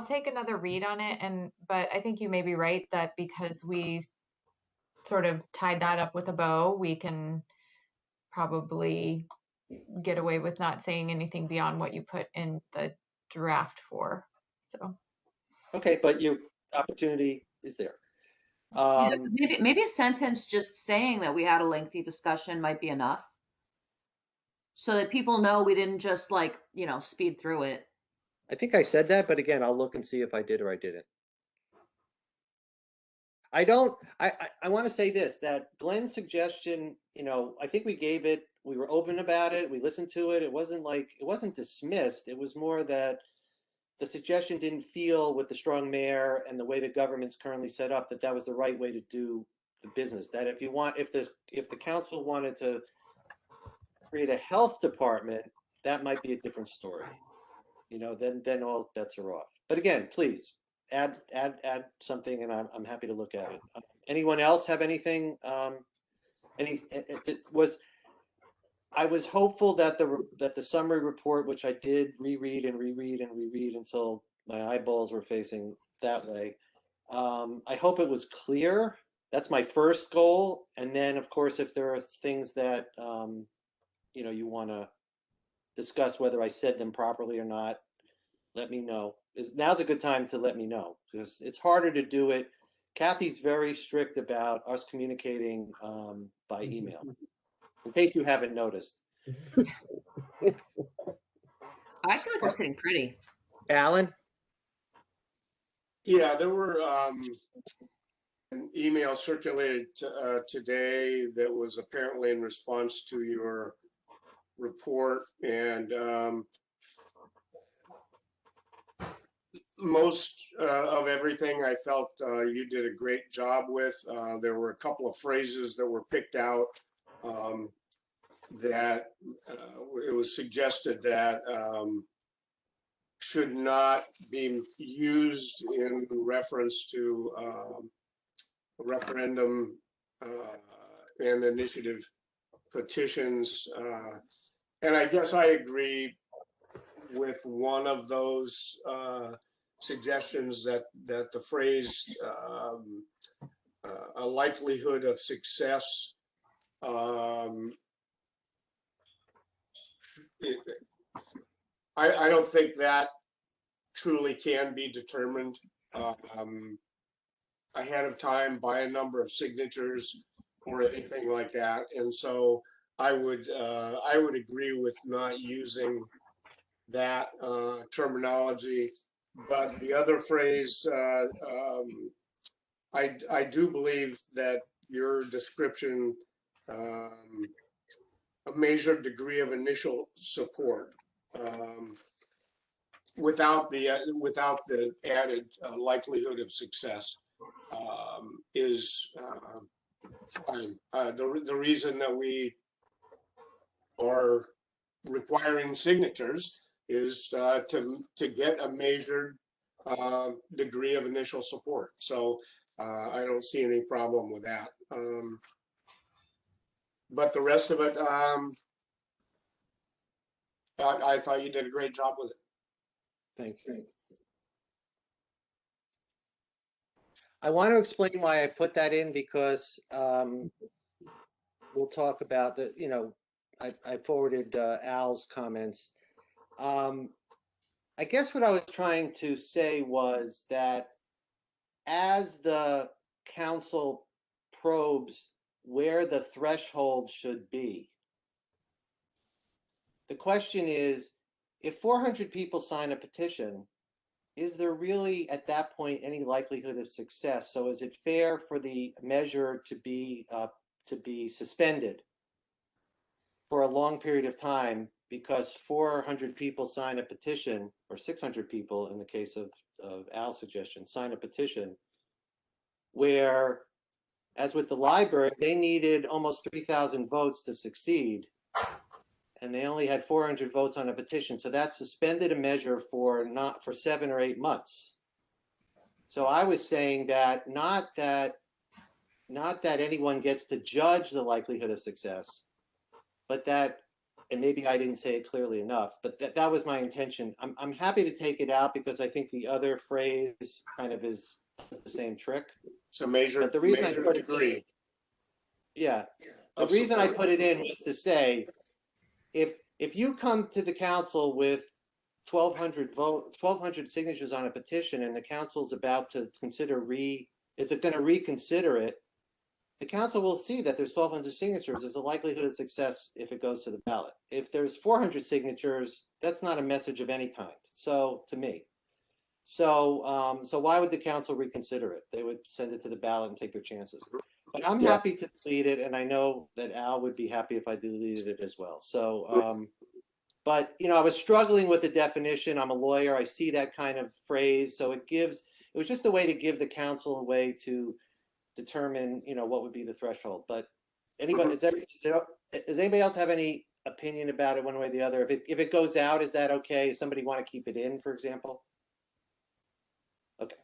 take another read on it, but I think you may be right that because we sort of tied that up with a bow, we can probably get away with not saying anything beyond what you put in the draft for. So okay, but your opportunity is there. Maybe a sentence just saying that we had a lengthy discussion might be enough, so that people know we didn't just speed through it. I think I said that, but again, I'll look and see if I did or I didn't. I want to say this, that Glenn's suggestion, I think we gave it, we were open about it, we listened to it. It wasn't dismissed. It was more that the suggestion didn't feel with the strong mayor and the way the government's currently set up, that was the right way to do the business. That if the council wanted to create a health department, that might be a different story. Then all bets are off. But again, please add something, and I'm happy to look at it. Anyone else have anything? I was hopeful that the summary report, which I did reread until my eyeballs were facing that way. I hope it was clear. That's my first goal. And then, of course, if there are things that you want to discuss, whether I said them properly or not, let me know. Now's a good time to let me know, because it's harder to do it. Kathy's very strict about us communicating by email, in case you haven't noticed. I feel like we're sitting pretty. Alan? Yeah, there were an email circulated today that was apparently in response to your report, and most of everything I felt you did a great job with. There were a couple of phrases that were picked out that it was suggested that should not be used in reference to referendum and initiative petitions. And I guess I agree with one of those suggestions that the phrase a likelihood of success I don't think that truly can be determined ahead of time by a number of signatures or anything like that. And so I would agree with not using that terminology. But the other phrase, I do believe that your description, a measured degree of initial support, without the added likelihood of success, is fine. The reason that we are requiring signatures is to get a measured degree of initial support. So I don't see any problem with that. But the rest of it, I thought you did a great job with it. Thank you. I want to explain why I put that in, because we'll talk about I forwarded Al's comments. I guess what I was trying to say was that as the council probes where the threshold should be. The question is, if 400 people sign a petition, is there really at that point any likelihood of success? So is it fair for the measure to be suspended for a long period of time because 400 people sign a petition, or 600 people in the case of Al's suggestion, sign a petition, where, as with the library, they needed almost 3,000 votes to succeed, and they only had 400 votes on a petition. So that suspended a measure for 7 or 8 months. So I was saying that not that anyone gets to judge the likelihood of success, but that, and maybe I didn't say it clearly enough, but that was my intention. I'm happy to take it out because I think the other phrase kind of is the same trick. So measure, But the reason I measure put it degree. Yeah, the of reason I support. put it in was to say, if you come to the council with 1,200 signatures on a petition, and the council's about to consider is it going to reconsider it? The council will see that there's 1,200 signatures. There's a likelihood of success if it goes to the ballot. If there's 400 signatures, that's not a message of any kind. So to me, so why would the council reconsider it? They would send it to the ballot and take their chances. But I'm Yeah. happy to delete it, and I know that Al would be happy if I deleted it as well. So, but I was struggling with the definition. I'm a lawyer. I see that kind of phrase, so it was just a way to give the council a way to determine, what would be the threshold. But anybody, does anybody else have any opinion about it one way or the other? If it goes out, is that okay? Does somebody want to keep it in, for example? Okay.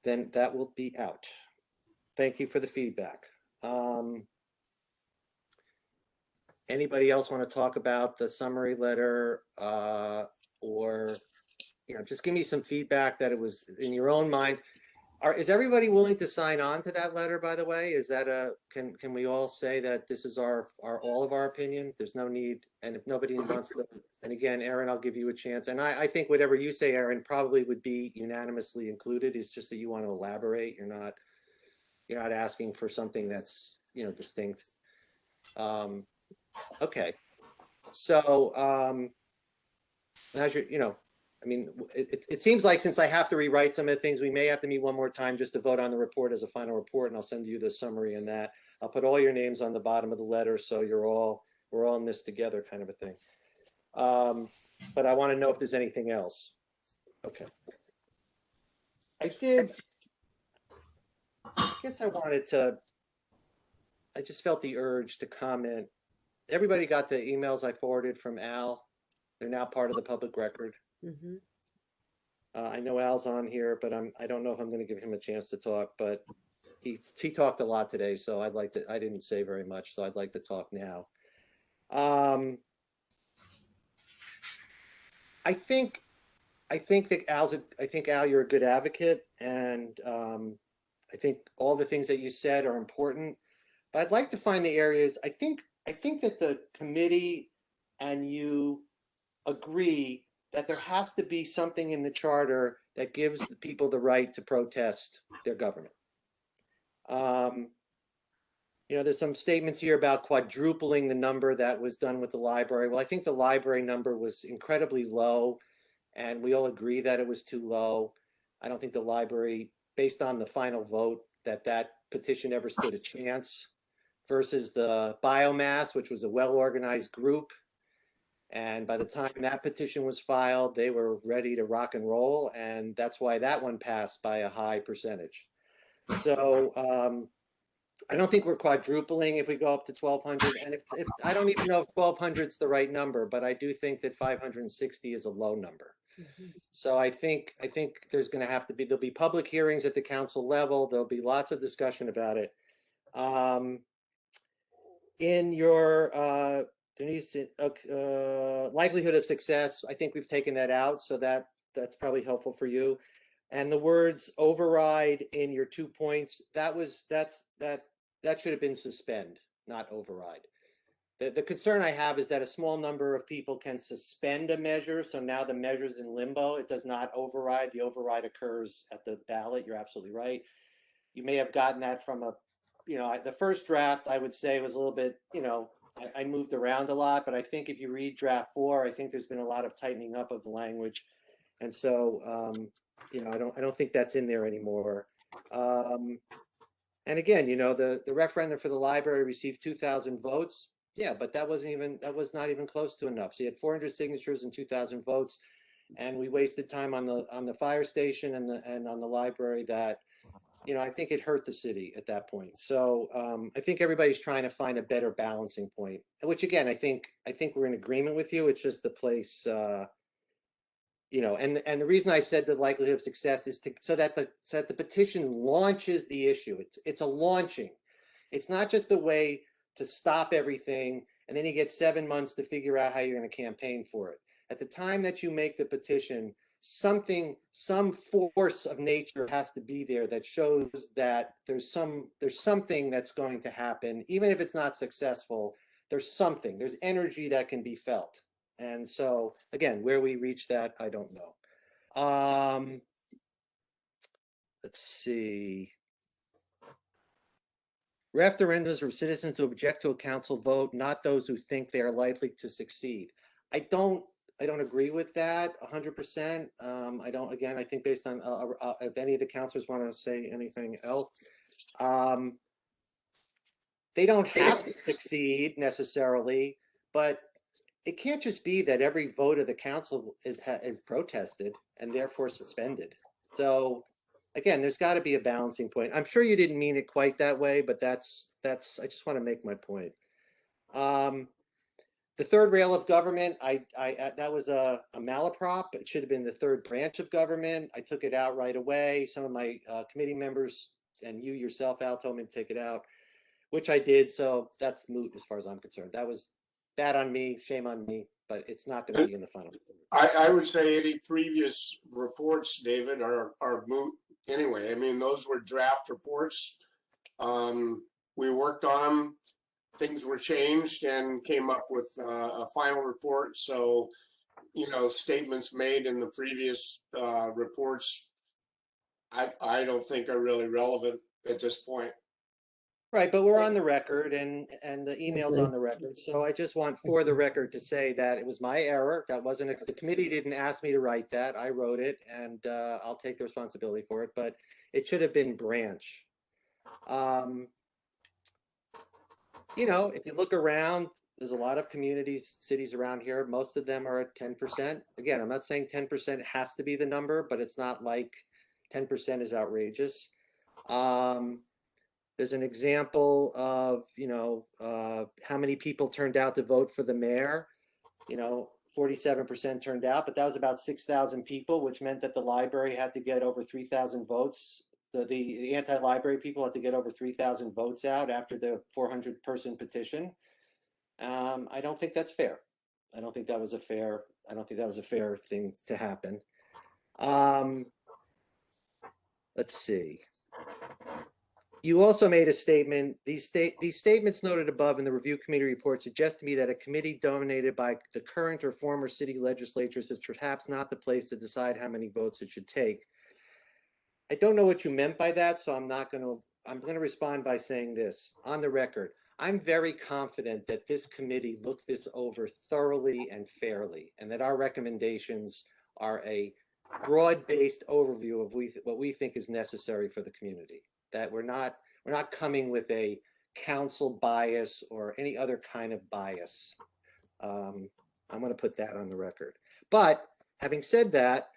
Then that will be out. Thank you for the feedback. Anybody else want to talk about the summary letter, or just give me some feedback that it was in your own minds. Is everybody willing to sign on to that letter, by the way? Is that can we all say that this is all of our opinion? There's no need, and if nobody wants to, and again, Aaron, I'll give you a chance. And I think whatever you say, Aaron, probably would be unanimously included. It's just that you want to elaborate. You're not asking for something that's, distinct. Okay. So, as it seems like since I have to rewrite some of the things, we may have to meet one more time just to vote on the report as a final report, and I'll send you the summary and that. I'll put all your names on the bottom of the letter, so we're all in this together, kind of a thing. But I want to know if there's anything else. Okay. I guess I just felt the urge to comment. Everybody got the emails I forwarded from Al. They're now part of the public record. Mhm. I know Al's on here, but I don't know if I'm going to give him a chance to talk, but he talked a lot today, so I didn't say very much, so I'd like to talk now. I think that Al, you're a good advocate, and I think all the things that you said are important, but I'd like to find the areas. I think that the committee and you agree that there has to be something in the charter that gives the people the right to protest their government. There's some statements here about quadrupling the number that was done with the library. Well, I think the library number was incredibly low, and we all agree that it was too low. I don't think the library, based on the final vote, that petition ever stood a chance, versus the biomass, which was a well-organized group. And by the time that petition was filed, they were ready to rock and roll. And that's why that one passed by a high percentage. So I don't think we're quadrupling if we go up to 1,200. And if I don't even know if 1,200 is the right number, but I do think that 560 is a low number. So I think there'll be public hearings at the council level. There'll be lots of discussion about it. In your Denise, likelihood of success, I think we've taken that out, so that's probably helpful for you. And the words override in your 2 points, that should have been suspend, not override. The concern I have is that a small number of people can suspend a measure, so now the measure's in limbo. It does not override. The override occurs at the ballot. You're absolutely right. you may have gotten that from a, the first draft, I would say, was a little bit, I moved around a lot, but I think if you read draft 4, I think there's been a lot of tightening up of the language. And so, I don't think that's in there anymore. And again, the referendum for the library received 2,000 votes. Yeah, but that was not even close to enough. So you had 400 signatures and 2,000 votes, and we wasted time on the fire station and on the library that, I think it hurt the city at that point. So I think everybody's trying to find a better balancing point, which again, I think we're in agreement with you. It's just the place, and the reason I said the likelihood of success is so that the petition launches the issue. It's a launching. It's not just a way to stop everything and then you get 7 months to figure out how you're going to campaign for it. At the time that you make the petition, some force of nature has to be there that shows that there's something that's going to happen, even if it's not successful. There's energy that can be felt. And so again, where we reach that, I don't know. Let's see. Referendums from citizens who object to a council vote, not those who think they are likely to succeed. I don't agree with that 100%. I think based on, if any of the councilors want to say anything else, they don't have to succeed necessarily, but it can't just be that every vote of the council is protested and therefore suspended. So again, there's got to be a balancing point. I'm sure you didn't mean it quite that way, but that's I just want to make my point. The third rail of government, that was a malaprop. It should have been the third branch of government. I took it out right away. Some of my committee members and you yourself, Al, told me to take it out, which I did. So that's moot as far as I'm concerned. That was bad on me, shame on me, but it's not going to be in the final. I would say any previous reports, David, are moot anyway. I mean, those were draft reports. We worked on them. Things were changed and came up with a final report. So, statements made in the previous reports, I don't think are really relevant at this point. Right, but we're on the record and the email's on the record. So I just want for the record to say that it was my error. That wasn't, the committee didn't ask me to write that. I wrote it and I'll take the responsibility for it, but it should have been branch. If you look around, there's a lot of cities around here. Most of them are at 10%. Again, I'm not saying 10% has to be the number, but it's not like 10% is outrageous. There's an example of, how many people turned out to vote for the mayor. 47% turned out, but that was about 6,000 people, which meant that the library had to get over 3,000 votes. So the anti-library people had to get over 3,000 votes out after the 400-person petition. I don't think that's fair. I don't think that was a fair thing to happen. Let's see. You also made a statement. These statements noted above in the review committee report suggest to me that a committee dominated by the current or former city legislatures is perhaps not the place to decide how many votes it should take. I don't know what you meant by that, so I'm going to respond by saying this on the record. I'm very confident that this committee looked this over thoroughly and fairly, and that our recommendations are a broad-based overview of what we think is necessary for the community. That we're not coming with a council bias or any other kind of bias. I'm going to put that on the record. But having said that,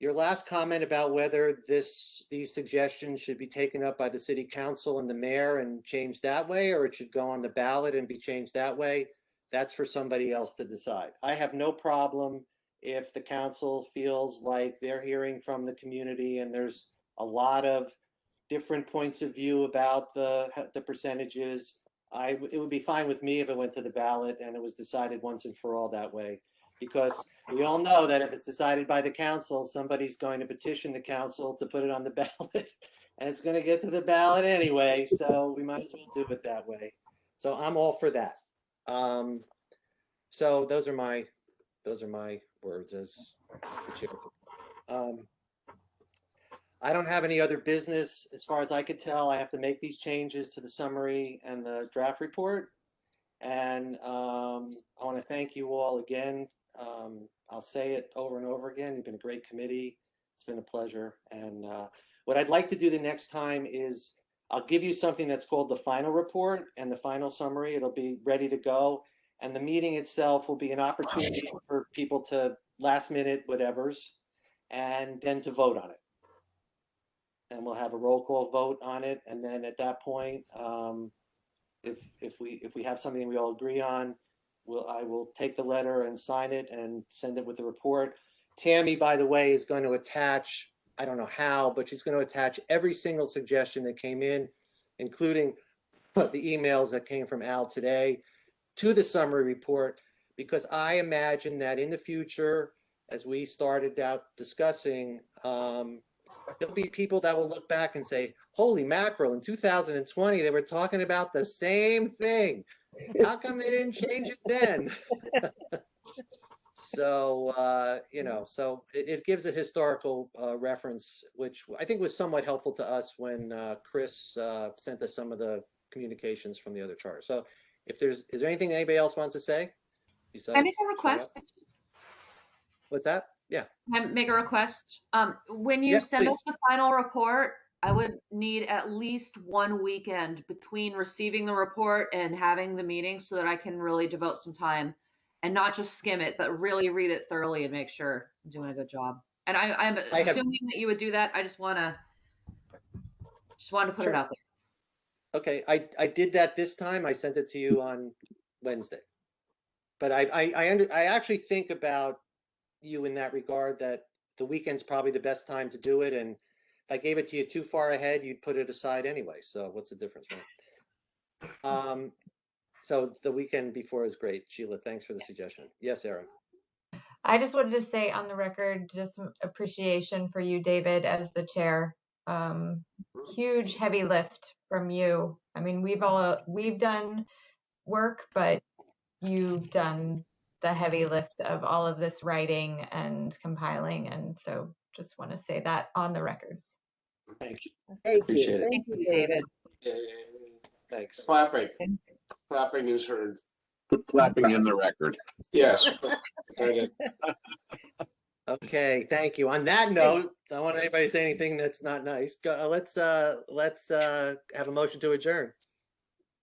your last comment about whether these suggestions should be taken up by the city council and the mayor and changed that way, or it should go on the ballot and be changed that way, that's for somebody else to decide. I have no problem if the council feels like they're hearing from the community and there's a lot of different points of view about the percentages. It would be fine with me if it went to the ballot and it was decided once and for all that way. Because we all know that if it's decided by the council, somebody's going to petition the council to put it on the ballot, and it's going to get to the ballot anyway. So we might as well do it that way. So I'm all for that. So those are my words as the chair. I don't have any other business as far as I could tell. I have to make these changes to the summary and the draft report. And I want to thank you all again. I'll say it over and over again. You've been a great committee. It's been a pleasure. And what I'd like to do the next time is I'll give you something that's called the final report and the final summary. It'll be ready to go. And the meeting itself will be an opportunity for people to last minute whatevers and then to vote on it. And we'll have a roll call vote on it. And then at that point, if we have something we all agree on, I will take the letter and sign it and send it with the report. Tammy, by the way, is going to attach, I don't know how, but she's going to attach every single suggestion that came in, including the emails that came from Al today, to the summary report, because I imagine that in the future, as we started out discussing, there'll be people that will look back and say, holy mackerel, in 2020, they were talking about the same thing. How come they didn't change it then? So, you know, so it gives a historical reference, which I think was somewhat helpful to us when Chris sent us some of the communications from the other charter. So if is there anything anybody else wants to say? Can I make a shut up? request? What's that? Yeah. Can I make a request? When you Yes, send us please. the final report, I would need at least one weekend between receiving the report and having the meeting so that I can really devote some time and not just skim it, but really read it thoroughly and make sure I'm doing a good job. And I'm assuming that you would do that. I just want to put Sure. it out there. Okay, I did that this time. I sent it to you on Wednesday. But I actually think about you in that regard, that the weekend's probably the best time to do it. And if I gave it to you too far ahead, you'd put it aside anyway. So what's the difference, right? So the weekend before is great. Sheila, thanks for the suggestion. Yes, Aaron. I just wanted to say on the record, just some appreciation for you, David, as the chair. Huge heavy lift from you. I mean, we've done work, but you've done the heavy lift of all of this writing and compiling. And so just want to say that on the record. Thank you. Thank Appreciate you. it. Thank you, David. Thanks. Clapping. Clapping is heard. Put clapping in the record. Yes. Got it. Okay, thank you. On that note, I don't want anybody to say anything that's not nice. Let's have a motion to adjourn.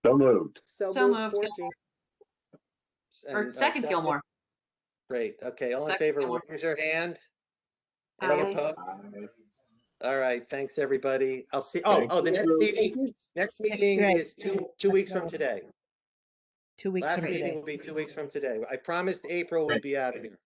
So moved. So moved, moved. 4G. Or And, second Gilmore. Great. Okay, all in Second favor, Gilmore. raise your hand. Any Aye. opposed? All right, thanks, everybody. I'll see. Thank The next you. meeting, great. is two weeks from today. 2 weeks Last from meeting today. will be 2 weeks from today. I promised April we'd be out of here.